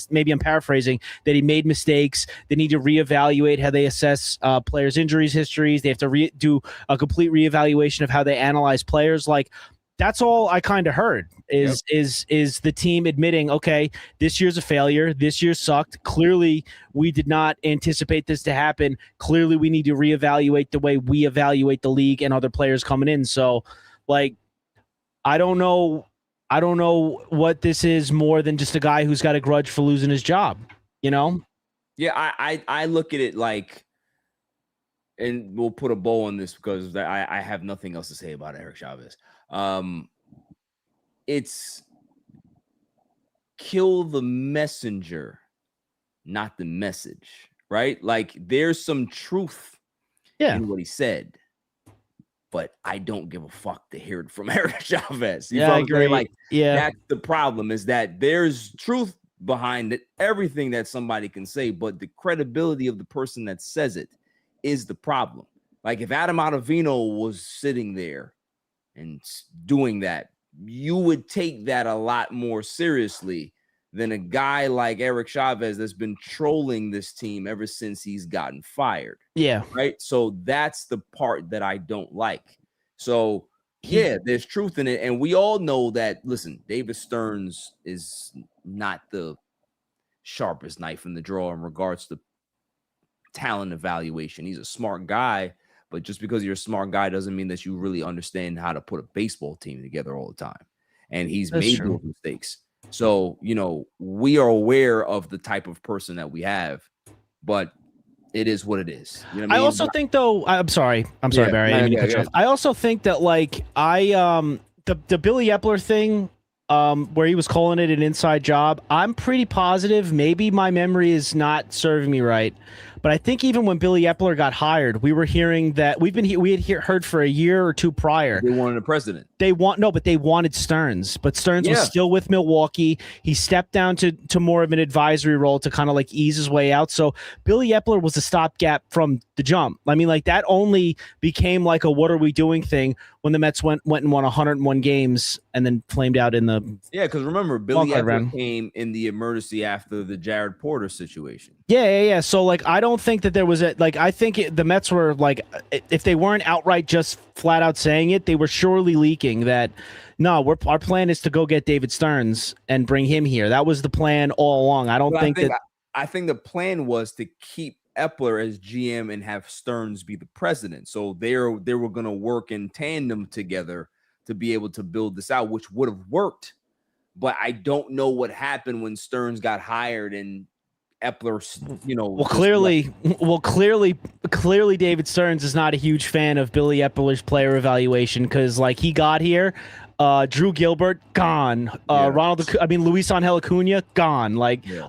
S3: maybe I'm paraphrasing, that he made mistakes. They need to reevaluate how they assess players' injuries histories. They have to do a complete reevaluation of how they analyze players. Like, that's all I kind of heard is the team admitting, okay, this year's a failure. This year sucked. Clearly, we did not anticipate this to happen. Clearly, we need to reevaluate the way we evaluate the league and other players coming in. So, like, I don't know what this is more than just a guy who's got a grudge for losing his job, you know?
S2: Yeah, I look at it like, and we'll put a bow on this because I have nothing else to say about Eric Chavez. It's kill the messenger, not the message, right? Like, there's some truth in what he said, but I don't give a fuck to hear it from Eric Chavez.
S3: I agree.
S2: Like, that's the problem, is that there's truth behind it, everything that somebody can say, but the credibility of the person that says it is the problem. Like, if Adam Ottavino was sitting there and doing that, you would take that a lot more seriously than a guy like Eric Chavez that's been trolling this team ever since he's gotten fired.
S3: Yeah.
S2: Right. So that's the part that I don't like. So yeah, there's truth in it. And we all know that, listen, David Stearns is not the sharpest knife in the drawer in regards to talent evaluation. He's a smart guy, But just because you're a smart guy doesn't mean that you really understand how to put a baseball team together all the time. And he's made those mistakes. So, we are aware of the type of person that we have, but it is what it is. You know what I mean?
S3: also think, though, I'm sorry, Barry. I didn't mean to cut you off. I also think that, like, the Billy Epler thing, where he was calling it an inside job, I'm pretty positive. Maybe my memory is not serving me right, but I think even when Billy Epler got hired, we were hearing that we had heard for a year or two prior
S2: they wanted a president.
S3: But they wanted Stearns. But Stearns was still with Milwaukee. He stepped down to more of an advisory role to kind of like ease his way out. So Billy Epler was a stopgap from the jump. I mean, like that only became like a what are we doing thing when the Mets went and won 101 games and then flamed out in the
S2: because remember Billy Epler came in the emergency after the Jared Porter situation.
S3: Yeah. So like I don't think that there was I think the Mets were like, if they weren't outright just flat out saying it, they were surely leaking that no, our plan is to go get David Stearns and bring him here. That was the plan all along. I
S2: think the plan was to keep Epler as GM and have Stearns be the president. So they were going to work in tandem together to be able to build this out, which would have worked. But I don't know what happened when Stearns got hired and Epler, clearly David Stearns is not a huge fan of Billy Epler's player evaluation because like he got here, Drew Gilbert gone, Luis Angel Acuna gone,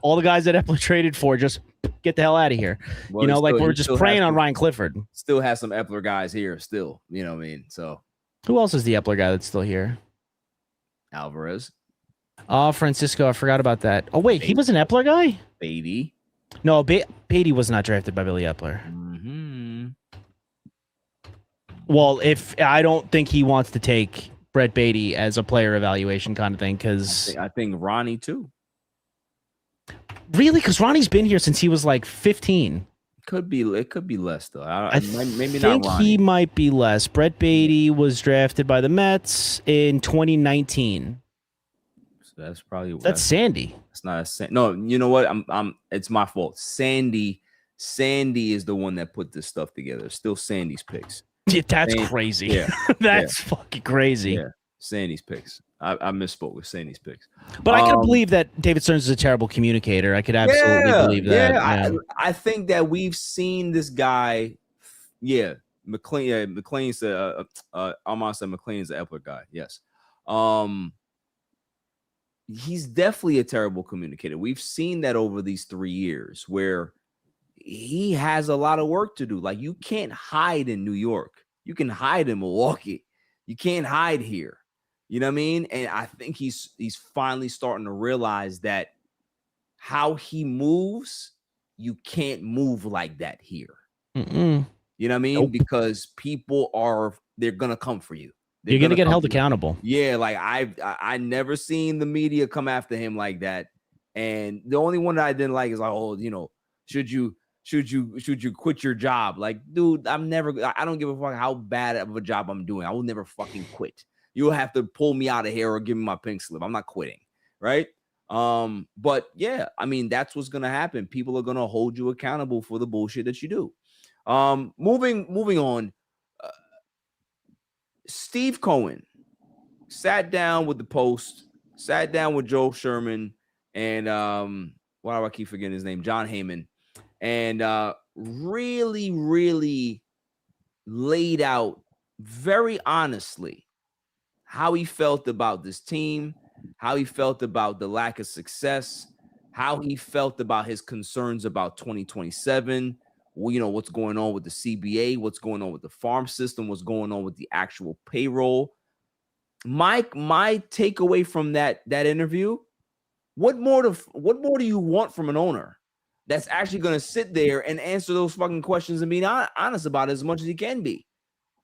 S2: all the guys that Epler traded for just get the hell out of here. Well, we're just preying on Ryan Clifford. Still has some Epler guys here still, you know what I mean? So
S3: who else is the Epler guy that's still here?
S2: Alvarez.
S3: Oh, Francisco, I forgot about that. Oh wait, he was an Epler guy?
S2: Beatty.
S3: No, Beatty was not drafted by Billy Epler.
S2: Mm-hmm.
S3: Well, if I don't think he wants to take Brett Beatty as a player evaluation kind of thing, because
S2: I think Ronnie too.
S3: Really, because Ronnie's been here since he was like 15.
S2: It could be less though.
S3: Maybe not Ronnie. He might be less. Brett Beatty was drafted by the Mets in 2019.
S2: That's probably
S3: Sandy.
S2: It's not no. You know what? It's my fault. Sandy is the one that put this stuff together. Still Sandy's picks.
S3: Yeah, that's crazy. Yeah, that's fucking crazy.
S2: Yeah, Sandy's picks. I misspoke with Sandy's picks.
S3: But I can believe that David Stearns is a terrible communicator. I could absolutely believe that.
S2: Yeah. I think that we've seen this guy. Yeah, McLean's Armand said McLean's the Epler guy. Yes. He's definitely a terrible communicator. We've seen that over these 3 years where he has a lot of work to do. Like you can't hide in New York. You can hide in Milwaukee. You can't hide here. You know what I mean? And I think he's finally starting to realize that how he moves, you can't move like that here.
S3: Mm-mm.
S2: You know what I mean? Nope. Because they're gonna come for you.
S3: You're gonna get held accountable.
S2: Yeah, like I never seen the media come after him like that. And the only one that I didn't like is like, oh, should you quit your job? Like, dude, I don't give a fuck how bad of a job I'm doing. I will never fucking quit. You'll have to pull me out of here or give me my pink slip. I'm not quitting, right? But yeah, I mean, that's what's gonna happen. People are gonna hold you accountable for the bullshit that you do. Moving on. Steve Cohen sat down with the Post, sat down with Joe Sherman, and why do I keep forgetting his name? John Heyman, and really, really laid out very honestly how he felt about this team, how he felt about the lack of success, how he felt about his concerns about 2027. What's going on with the CBA, what's going on with the farm system, what's going on with the actual payroll. My takeaway from that interview, what more do you want from an owner that's actually going to sit there and answer those fucking questions and be honest about it as much as he can be?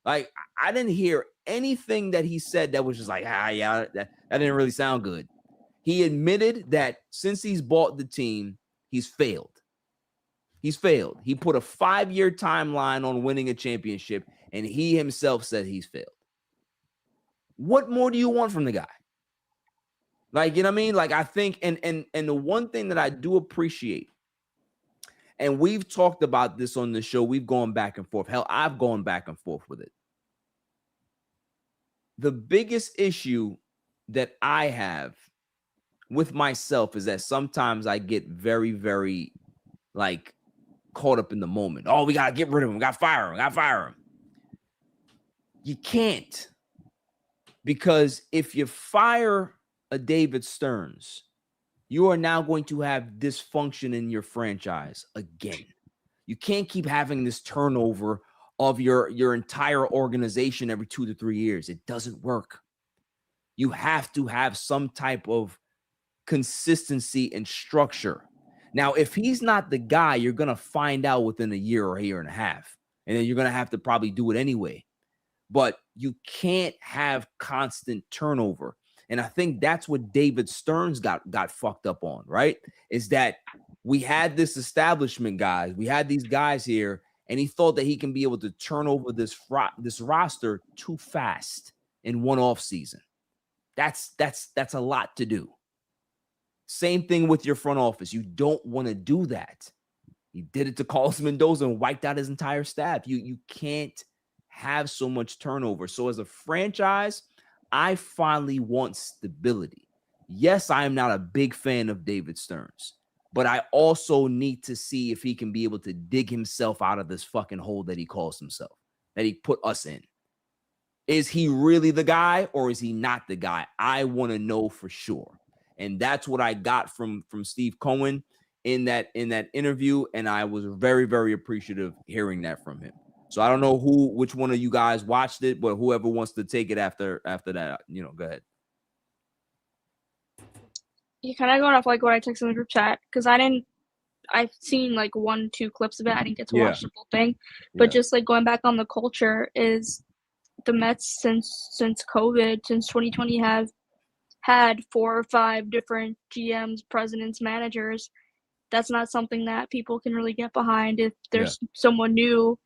S2: Like, I didn't hear anything that he said that was just like, that didn't really sound good. He admitted that since he's bought the team, he's failed. He's failed. He put a 5-year timeline on winning a championship, and he himself said he's failed. What more do you want from the guy? Like, you know what I mean? Like, I think, and the one thing that I do appreciate, And we've talked about this on the show. We've gone back and forth. Hell, I've gone back and forth with it. The biggest issue that I have with myself is that sometimes I get very, very like caught up in the moment. Oh, we gotta get rid of him. We gotta fire him. You can't, because if you fire a David Stearns, you are now going to have dysfunction in your franchise again. You can't keep having this turnover of your entire organization every 2 to 3 years. It doesn't work. You have to have some type of consistency and structure. Now, if he's not the guy, you're going to find out within a year or a year and a half, and then you're going to have to probably do it anyway. But you can't have constant turnover. And I think that's what David Stearns got fucked up on, right? Is that we had this establishment guys, we had these guys here, and he thought that he can be able to turn over this roster too fast in one off season. That's a lot to do. Same thing with your front office. You don't want to do that. He did it to Carlos Mendoza and wiped out his entire staff. You can't have so much turnover. So as a franchise, I finally want stability. Yes, I am not a big fan of David Stearns, but I also need to see if he can be able to dig himself out of this fucking hole that he calls himself, that he put us in. Is he really the guy or is he not the guy? I want to know for sure. And that's what I got from Steve Cohen in that interview. And I was very, very appreciative hearing that from him. So I don't know which one of you guys watched it, but whoever wants to take it after that, go ahead.
S4: You kind of going off like what I texted in the group chat, because I've seen like 1-2 clips of it. I didn't get to watch the whole thing, but just like going back on the culture is the Mets since COVID, since 2020 have had 4 or 5 different GMs, presidents, managers. That's not something that people can really get behind if there's someone new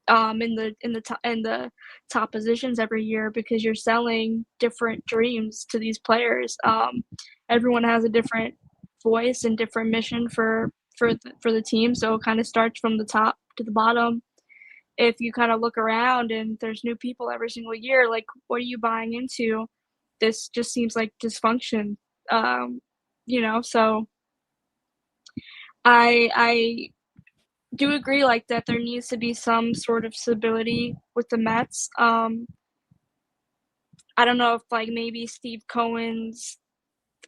S4: in the top positions every year, because you're selling different dreams to these players. Everyone has a different voice and different mission for the team, so it kind of starts from the top to the bottom. If you kind of look around and there's new people every single year, like, what are you buying into? This just seems like dysfunction, so I do agree like that there needs to be some sort of stability with the Mets. I don't know if like maybe Steve Cohen's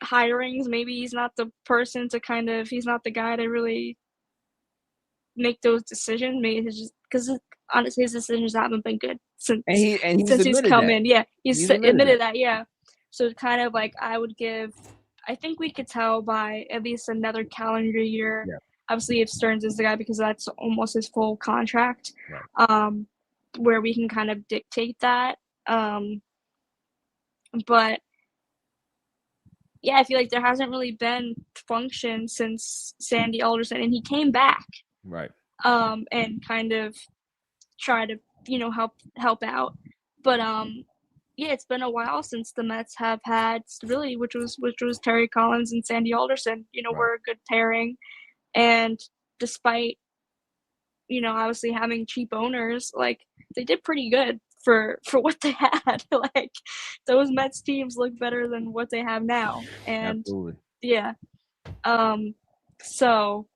S4: hirings, maybe he's not the person to he's not the guy to really make those decisions. Maybe it's just because honestly his decisions haven't been good since he's come in. Yeah, he's admitted that. Yeah. So kind of like I think we could tell by at least another calendar year. Yeah. Obviously, if Stearns is the guy, because that's almost his full contract, where we can kind of dictate that. But yeah, I feel like there hasn't really been function since Sandy Alderson, and he came back,
S2: right?
S4: And kind of try to help out, but yeah, it's been a while since the Mets have had stability, which was Terry Collins and Sandy Alderson. Were a good pairing. And despite, obviously having cheap owners, like they did pretty good for what they had. Like those Mets teams look better than what they have now. And
S2: absolutely.
S4: Yeah. So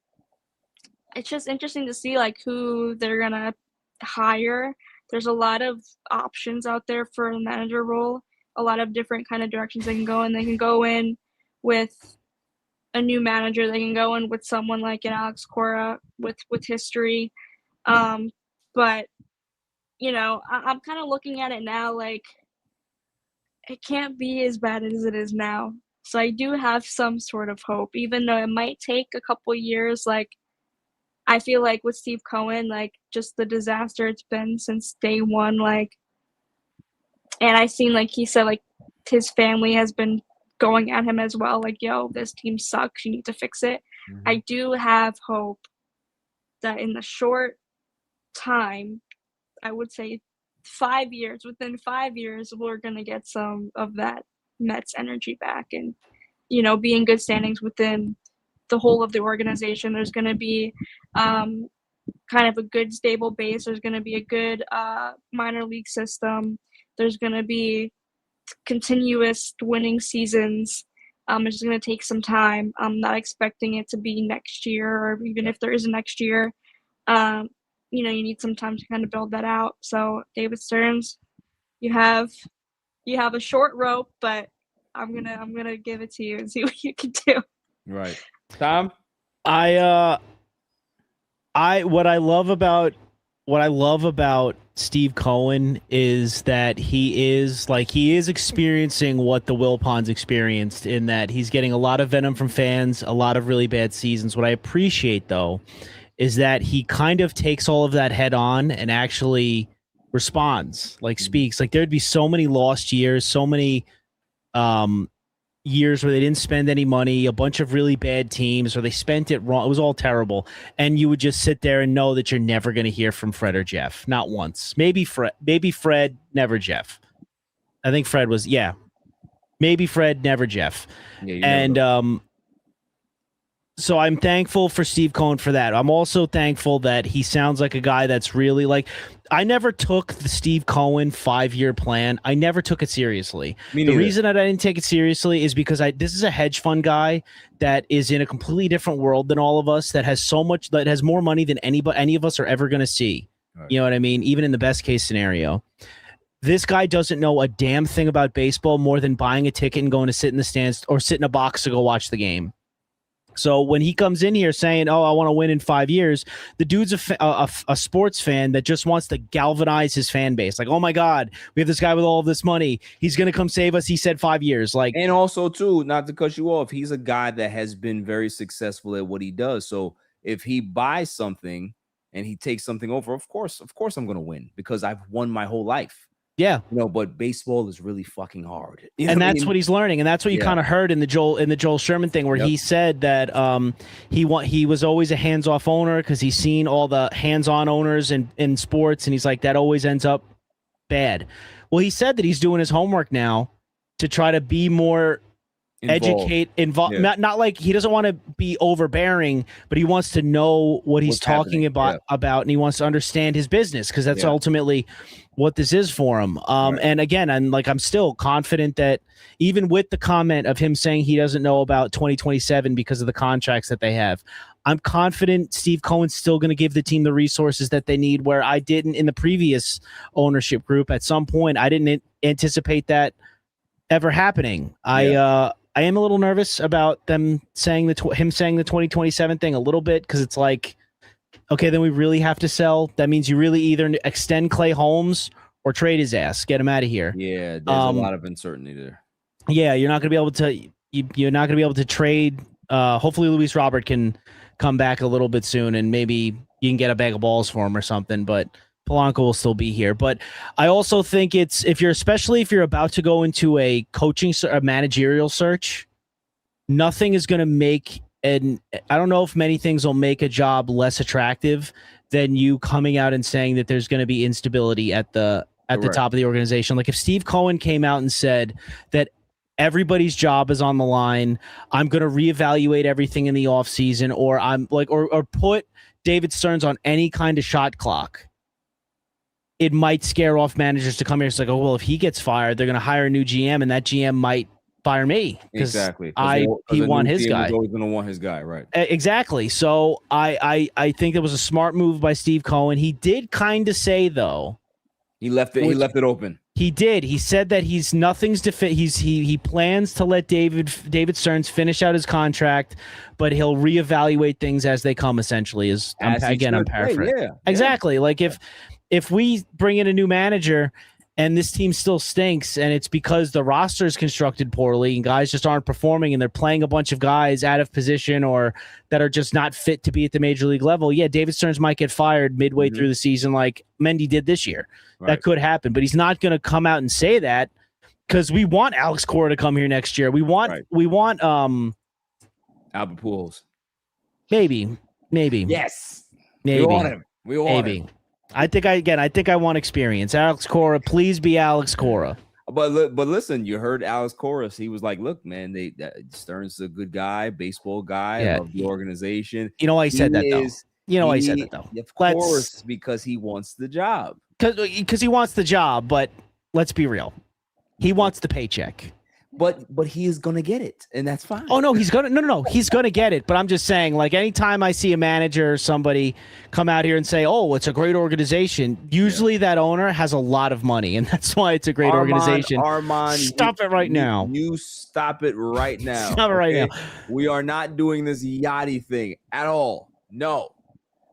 S4: it's just interesting to see like who they're gonna hire. There's a lot of options out there for a manager role, a lot of different kind of directions they can go in. They can go in with a new manager. They can go in with someone like an Alex Cora with history. But, I'm kind of looking at it now like it can't be as bad as it is now. So I do have some sort of hope, even though it might take a couple years. Like, I feel like with Steve Cohen, like just the disaster it's been since day one, like, and I seen, like he said, like his family has been going at him as well, like, yo, this team sucks, you need to fix it. Mm-hmm. I do have hope that in the short time, I would say 5 years, within 5 years, we're going to get some of that Mets energy back and, be in good standings within the whole of the organization. There's going to be kind of a good stable base. There's going to be a good minor league system. There's going to be continuous winning seasons. It's just going to take some time. I'm not expecting it to be next year, or even if there is a next year. You need some time to kind of build that out. So David Stearns, you have a short rope, but I'm gonna give it to you and see what you can do.
S2: Right. Tom?
S3: What I love about Steve Cohen is that he is experiencing what the Wilpons experienced, in that he's getting a lot of venom from fans, a lot of really bad seasons. What I appreciate, though, is that he kind of takes all of that head on and actually responds, speaks. There'd be so many lost years, so many years where they didn't spend any money, a bunch of really bad teams, or they spent it wrong. It was all terrible. And you would just sit there and know that you're never going to hear from Fred or Jeff. Not once. Maybe Fred, never Jeff. I think Fred was, maybe Fred, never Jeff.
S2: Yeah,
S3: and so I'm thankful for Steve Cohen for that. I'm also thankful that he sounds like a guy that's really I never took the Steve Cohen 5-year plan. I never took it seriously. The reason that I didn't take it seriously is because this is a hedge fund guy that is in a completely different world than all of us, that has more money than any of us are ever going to see. Right. You know what I mean? Even in the best case scenario. This guy doesn't know a damn thing about baseball more than buying a ticket and going to sit in the stands or sit in a box to go watch the game. So when he comes in here saying, "Oh, I want to win in 5 years," the dude's a sports fan that just wants to galvanize his fan base. Oh my God, we have this guy with all of this money. He's going to come save us. He said 5 years.
S2: And also too, not to cut you off, he's a guy that has been very successful at what he does. So if he buys something and he takes something over, of course, I'm going to win because I've won my whole life.
S3: Yeah.
S2: But baseball is really fucking hard.
S3: And that's what he's learning. And that's what you kind of heard in the Joel Sherman thing, where he said that he was always a hands-off owner because he's seen all the hands-on owners in sports, and he's like, that always ends up bad. Well, he said that he's doing his homework now to try to be more involved. Not like he doesn't want to be overbearing, but he wants to know what he's talking about, and he wants to understand his business, because that's ultimately what this is for him. And again, I'm still confident that even with the comment of him saying he doesn't know about 2027 because of the contracts that they have, I'm confident Steve Cohen's still going to give the team the resources that they need, where I didn't in the previous ownership group. At some point, I didn't anticipate that ever happening. I am a little nervous about them saying him saying the 2027 thing a little bit, because it's like, okay, then we really have to sell. That means you really either extend Clay Holmes or trade his ass, get him out of here.
S2: Yeah, there's a lot of uncertainty there.
S3: Yeah, you're not going to be able to. You're not going to be able to trade. Hopefully, Luis Robert can come back a little bit soon, and maybe you can get a bag of balls for him or something. But Polanco will still be here. But I also think especially if you're about to go into a managerial search, nothing is going to make. And I don't know if many things will make a job less attractive than you coming out and saying that there's going to be instability at the top of the organization. Like if Steve Cohen came out and said that everybody's job is on the line, I'm going to reevaluate everything in the offseason, or I'm like, or put David Stearns on any kind of shot clock, it might scare off managers to come here. It's like, oh, well, if he gets fired, they're going to hire a new GM, and that GM might fire me.
S2: Exactly.
S3: He want his guy.
S2: He's always going to want his guy, right?
S3: Exactly. So I think it was a smart move by Steve Cohen. He did kind of say, though,
S2: he left it open.
S3: He did. He said that nothing's to fit. He plans to let David Stearns finish out his contract, but he'll reevaluate things as they come. Essentially, I'm paraphrasing.
S2: Yeah.
S3: Exactly. Yeah. Like if we bring in a new manager and this team still stinks, and it's because the roster is constructed poorly and guys just aren't performing, and they're playing a bunch of guys out of position or that are just not fit to be at the major league level, yeah, David Stearns might get fired midway through the season like Mendy did this year. Right. That could happen, but he's not going to come out and say that, because we want Alex Cora to come here next year. We want
S2: Albert Pujols.
S3: Maybe.
S2: Yes.
S3: Maybe.
S2: We want him.
S3: I think I want experience. Alex Cora, please be Alex Cora.
S2: But listen, you heard Alex Corus. He was like, "Look, man, Stearns is a good guy, baseball guy.
S3: Yeah.
S2: Love the organization.
S3: You know why he said that though. You know why he said that though.
S2: Of course, because he wants the job.
S3: Because he wants the job, but let's be real, he wants the paycheck.
S2: But he is gonna get it, and that's fine.
S3: Oh no, he's gonna he's gonna get it. But I'm just saying, like, anytime I see a manager or somebody come out here and say, "Oh, it's a great organization," usually that owner has a lot of money, and that's why it's a great organization.
S2: Armand,
S3: stop it right now.
S2: You stop it right now.
S3: Stop it right now.
S2: We are not doing this yachty thing at all. No.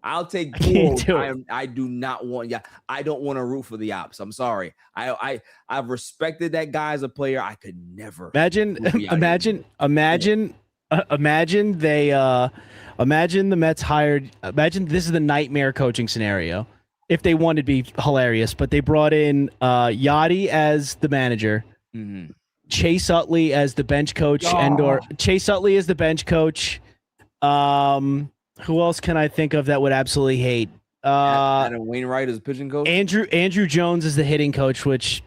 S2: I'll take I do not want I don't want to root for the ops. I'm sorry. I've respected that guy as a player. I could never
S3: imagine the Mets hired. Imagine this is the nightmare coaching scenario. If they wanted to be hilarious, but they brought in Yachty as the manager, Chase Utley as the bench coach, or Chase Utley as the bench coach. Who else can I think of that would absolutely hate?
S2: Adam Wainwright as pitching coach.
S3: Andrew Jones is the hitting coach, which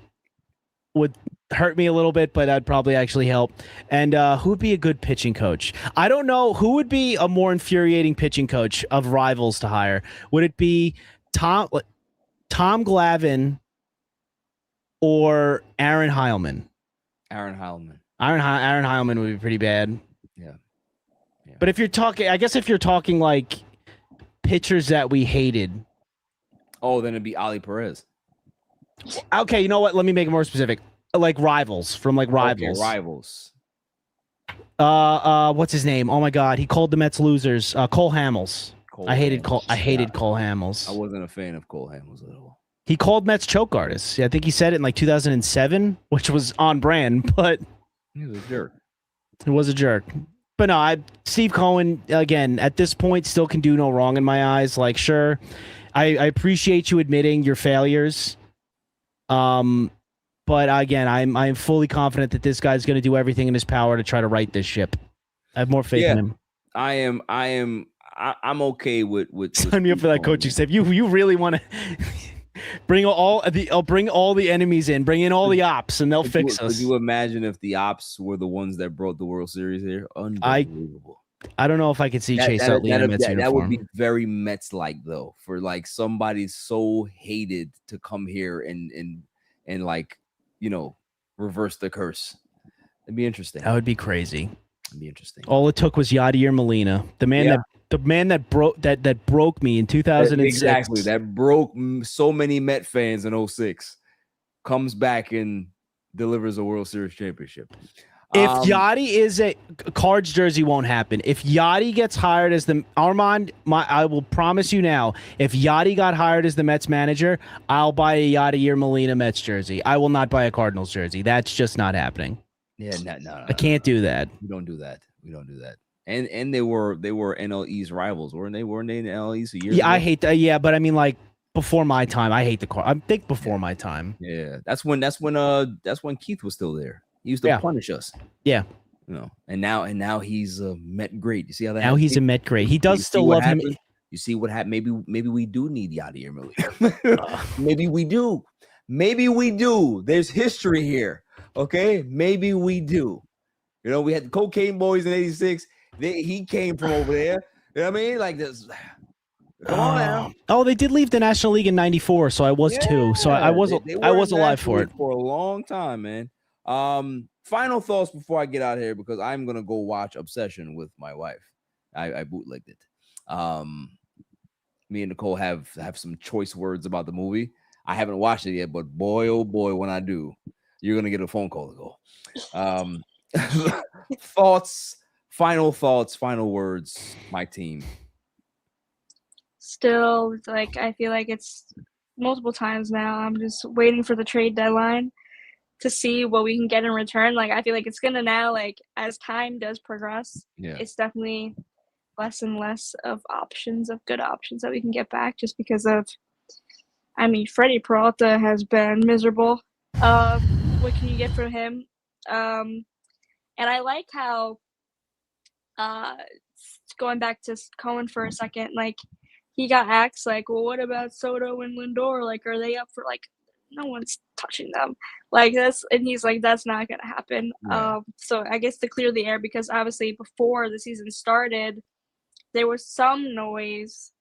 S3: would hurt me a little bit, but that'd probably actually help. And who would be a good pitching coach? I don't know. Who would be a more infuriating pitching coach of rivals to hire? Would it be Tom Glavine or Aaron Heilman?
S2: Aaron Heilman.
S3: Aaron Heilman would be pretty bad.
S2: Yeah.
S3: But if you're talking like pitchers that we hated.
S2: Oh, then it'd be Ali Perez.
S3: Okay, you know what? Let me make it more specific. Like rivals from like rivals.
S2: Okay, rivals.
S3: What's his name? Oh my God, he called the Mets losers. Cole Hamels. I hated Cole Hamels.
S2: I wasn't a fan of Cole Hamels at all.
S3: He called Mets choke artists. Yeah, I think he said it in like 2007, which was on brand, but
S2: he was a jerk.
S3: He was a jerk. But no, Steve Cohen, again, at this point, still can do no wrong in my eyes. Like, sure, I appreciate you admitting your failures. But again, I'm fully confident that this guy's going to do everything in his power to try to right this ship. I have more faith in him.
S2: I'm okay with
S3: sign me up for that coaching staff. You really want to bring all the enemies in, bring in all the ops, and they'll fix us.
S2: Could you imagine if the ops were the ones that brought the World Series here? Unbelievable.
S3: I don't know if I could see Chase Utley in a Mets uniform.
S2: That would be very Mets-like, though, for like somebody so hated to come here and like, you know, reverse the curse. It'd be interesting.
S3: That would be crazy.
S2: It'd be interesting.
S3: All it took was Yadier Molina, the man that broke me in 2006.
S2: Exactly, that broke so many Met fans in 06. Comes back and delivers a World Series championship.
S3: If Yachty is a Cards jersey, won't happen. If Yachty gets hired as the Armand, I will promise you now, if Yachty got hired as the Mets manager, I'll buy a Yadier Molina Mets jersey. I will not buy a Cardinals jersey. That's just not happening.
S2: Yeah, no.
S3: I can't do that.
S2: We don't do that. And they were NL East rivals, weren't they? Weren't they in the NL East a year ago?
S3: I hate that. Yeah, but I mean, like, before my time, I hate the car. I think before my time.
S2: Yeah, that's when Keith was still there. He used to punish us.
S3: Yeah.
S2: You know, and now he's a Met great. You see how that?
S3: Now he's a Met great. He does still love him.
S2: You see what happened? Maybe we do need Yadier Molina. Maybe we do. There's history here. Okay, maybe we do. You know, we had the Cocaine Boys in '86. He came from over there. You know what I mean? Like this. Come on now.
S3: Oh, they did leave the National League in '94, so I was too. So I was alive for it
S2: for a long time, man. Final thoughts before I get out of here, because I'm gonna go watch Obsession with my wife. I bootlegged it. Me and Nicole have some choice words about the movie. I haven't watched it yet, but boy, oh boy, when I do, you're gonna get a phone call to go. Final thoughts, final words, my team.
S4: Still, like, I feel like it's multiple times now. I'm just waiting for the trade deadline to see what we can get in return. Like, I feel like it's gonna now, like, as time does progress, it's definitely less and less of good options that we can get back, just because of, I mean, Freddie Peralta has been miserable. What can you get from him? And I like how, going back to Cohen for a second, like, he got asked, like, well, what about Soto and Lindor? Like, are they up for, like, no one's touching them. Like that's, and he's like, that's not gonna happen.
S2: Yeah.
S4: So I guess to clear the air, because obviously before the season started, there was some noise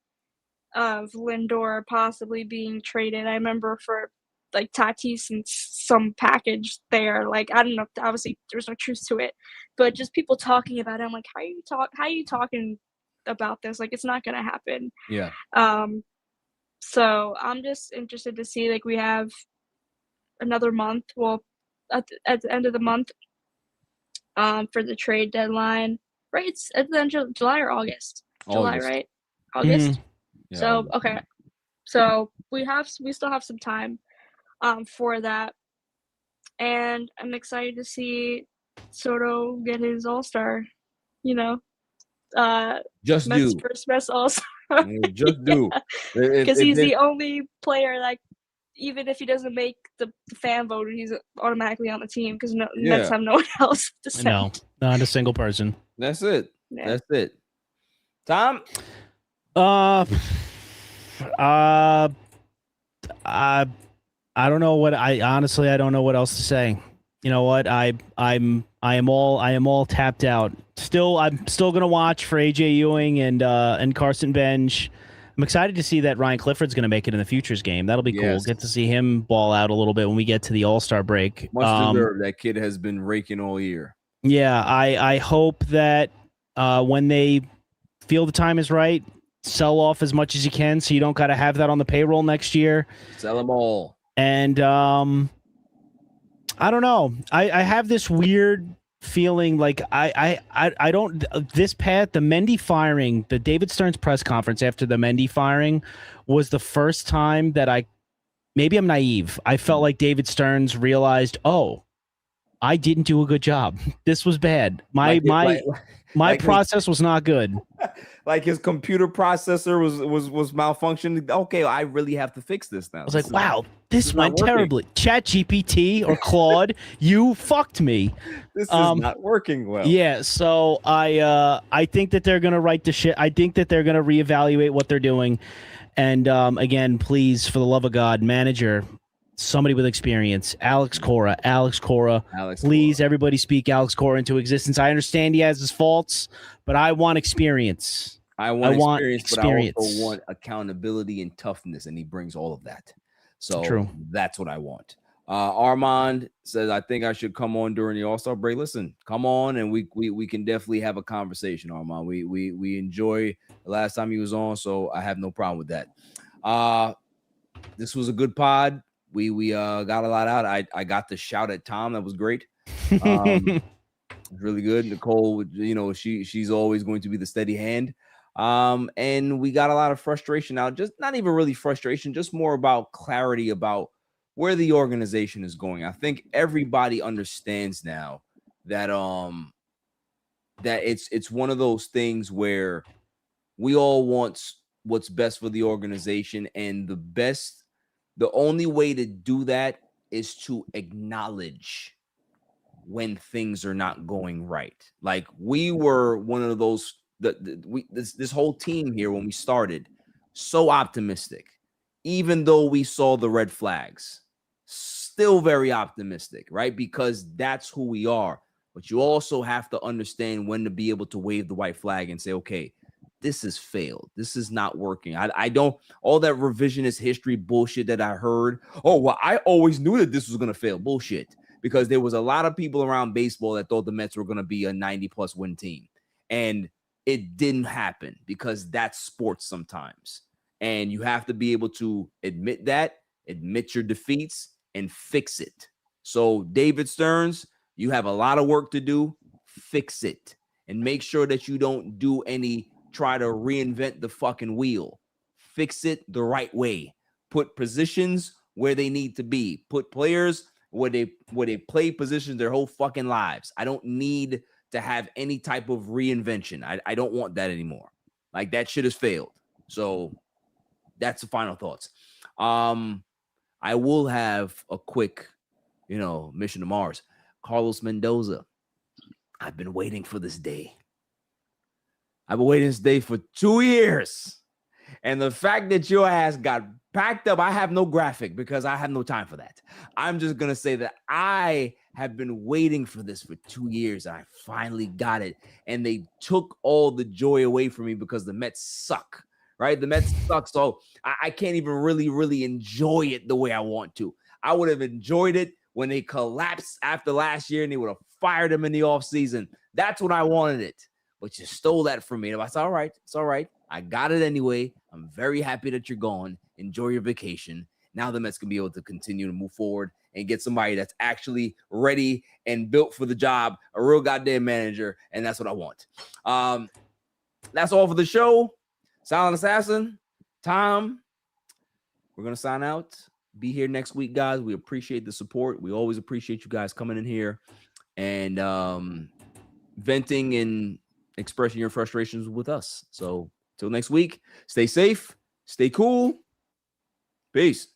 S4: of Lindor possibly being traded. I remember for like Tatis and some package there. Like I don't know. Obviously, there's no truth to it, but just people talking about it. I'm like, how are you talking about this? Like, it's not gonna happen.
S2: Yeah.
S4: So I'm just interested to see. Like, we have another month. Well, at the end of the month, for the trade deadline. Right? It's at the end of July or August. July,
S2: August.
S4: right? August.
S2: Yeah,
S4: So
S2: August.
S4: okay. So we still have some time for that. And I'm excited to see Soto get his All-Star,
S2: Just
S4: Mets
S2: do.
S4: first Mets All-Star.
S2: Just do.
S4: Because he's the only player that, even if he doesn't make the fan vote, he's automatically on the team because Mets have no one else to send.
S3: No, not a single person.
S2: That's it.
S4: Yeah.
S2: That's it. Tom?
S3: I don't know what I don't know what else to say. You know what? I am all tapped out. I'm still gonna watch for AJ Ewing and Carson Bench. I'm excited to see that Ryan Clifford's gonna make it in the Futures game. That'll be cool. Get to see him ball out a little bit when we get to the All-Star break.
S2: Much deserved. That kid has been raking all year.
S3: Yeah, I hope that when they feel the time is right, sell off as much as you can so you don't got to have that on the payroll next year.
S2: Sell them all.
S3: And I don't know. I have this weird feeling like I don't the Mendy firing, the David Stearns press conference after the Mendy firing was the first time that maybe I'm naive. I felt like David Stearns realized, oh, I didn't do a good job. This was bad. My process was not good.
S2: Like his computer processor was malfunctioning. Okay, I really have to fix this now.
S3: I was like, wow, this went terribly. ChatGPT or Claude, you fucked me.
S2: This is not working well.
S3: Yeah, so I think that they're gonna right the shit. I think that they're gonna reevaluate what they're doing. And again, please, for the love of God, manager, somebody with experience, Alex Cora. Please, everybody speak Alex Cora into existence. I understand he has his faults, but I want experience.
S2: I want experience, but I also want accountability and toughness, and he brings all of that. So
S3: True.
S2: That's what I want. Armand says, I think I should come on during the All-Star break. Listen, come on, and we can definitely have a conversation, Armand. We enjoy the last time he was on, so I have no problem with that. This was a good pod. We got a lot out. I got to shout at Tom. That was great. Really good. Nicole, she's always going to be the steady hand. And we got a lot of frustration out. Just not even really frustration, just more about clarity about where the organization is going. I think everybody understands now that that it's one of those things where we all want what's best for the organization, and the only way to do that is to acknowledge when things are not going right. Like we were one of those this whole team here when we started, so optimistic, even though we saw the red flags, still very optimistic, right? Because that's who we are. But you also have to understand when to be able to wave the white flag and say, okay, this has failed. This is not working. I don't, all that revisionist history bullshit that I heard. Oh, well, I always knew that this was going to fail. Bullshit. Because there was a lot of people around baseball that thought the Mets were going to be a 90-plus win team. And it didn't happen because that's sports sometimes. And you have to be able to admit your defeats, and fix it. So, David Stearns, you have a lot of work to do. Fix it. And make sure that you don't do try to reinvent the fucking wheel. Fix it the right way. Put positions where they need to be. Put players where they play positions their whole fucking lives. I don't need to have any type of reinvention. I don't want that anymore. Like, that shit has failed. So that's the final thoughts. I will have a quick, mission to Mars. Carlos Mendoza. I've been waiting for this day. I've been waiting this day for 2 years. And the fact that your ass got packed up. I have no graphic because I have no time for that. I'm just going to say that I have been waiting for this for 2 years. I finally got it. And they took all the joy away from me because the Mets suck, right? The Mets suck. So I can't even really enjoy it the way I want to. I would have enjoyed it when they collapsed after last year and they would have fired him in the offseason. That's when I wanted it. But you stole that from me. And I said, all right, it's all right. I got it anyway. I'm very happy that you're gone. Enjoy your vacation. Now the Mets can be able to continue to move forward and get somebody that's actually ready and built for the job, a real goddamn manager, and that's what I want. That's all for the show. Silent Assassin, Tom, we're going to sign out. Be here next week, guys. We appreciate the support. We always appreciate you guys coming in here and venting and expressing your frustrations with us. So till next week, stay safe, stay cool. Peace.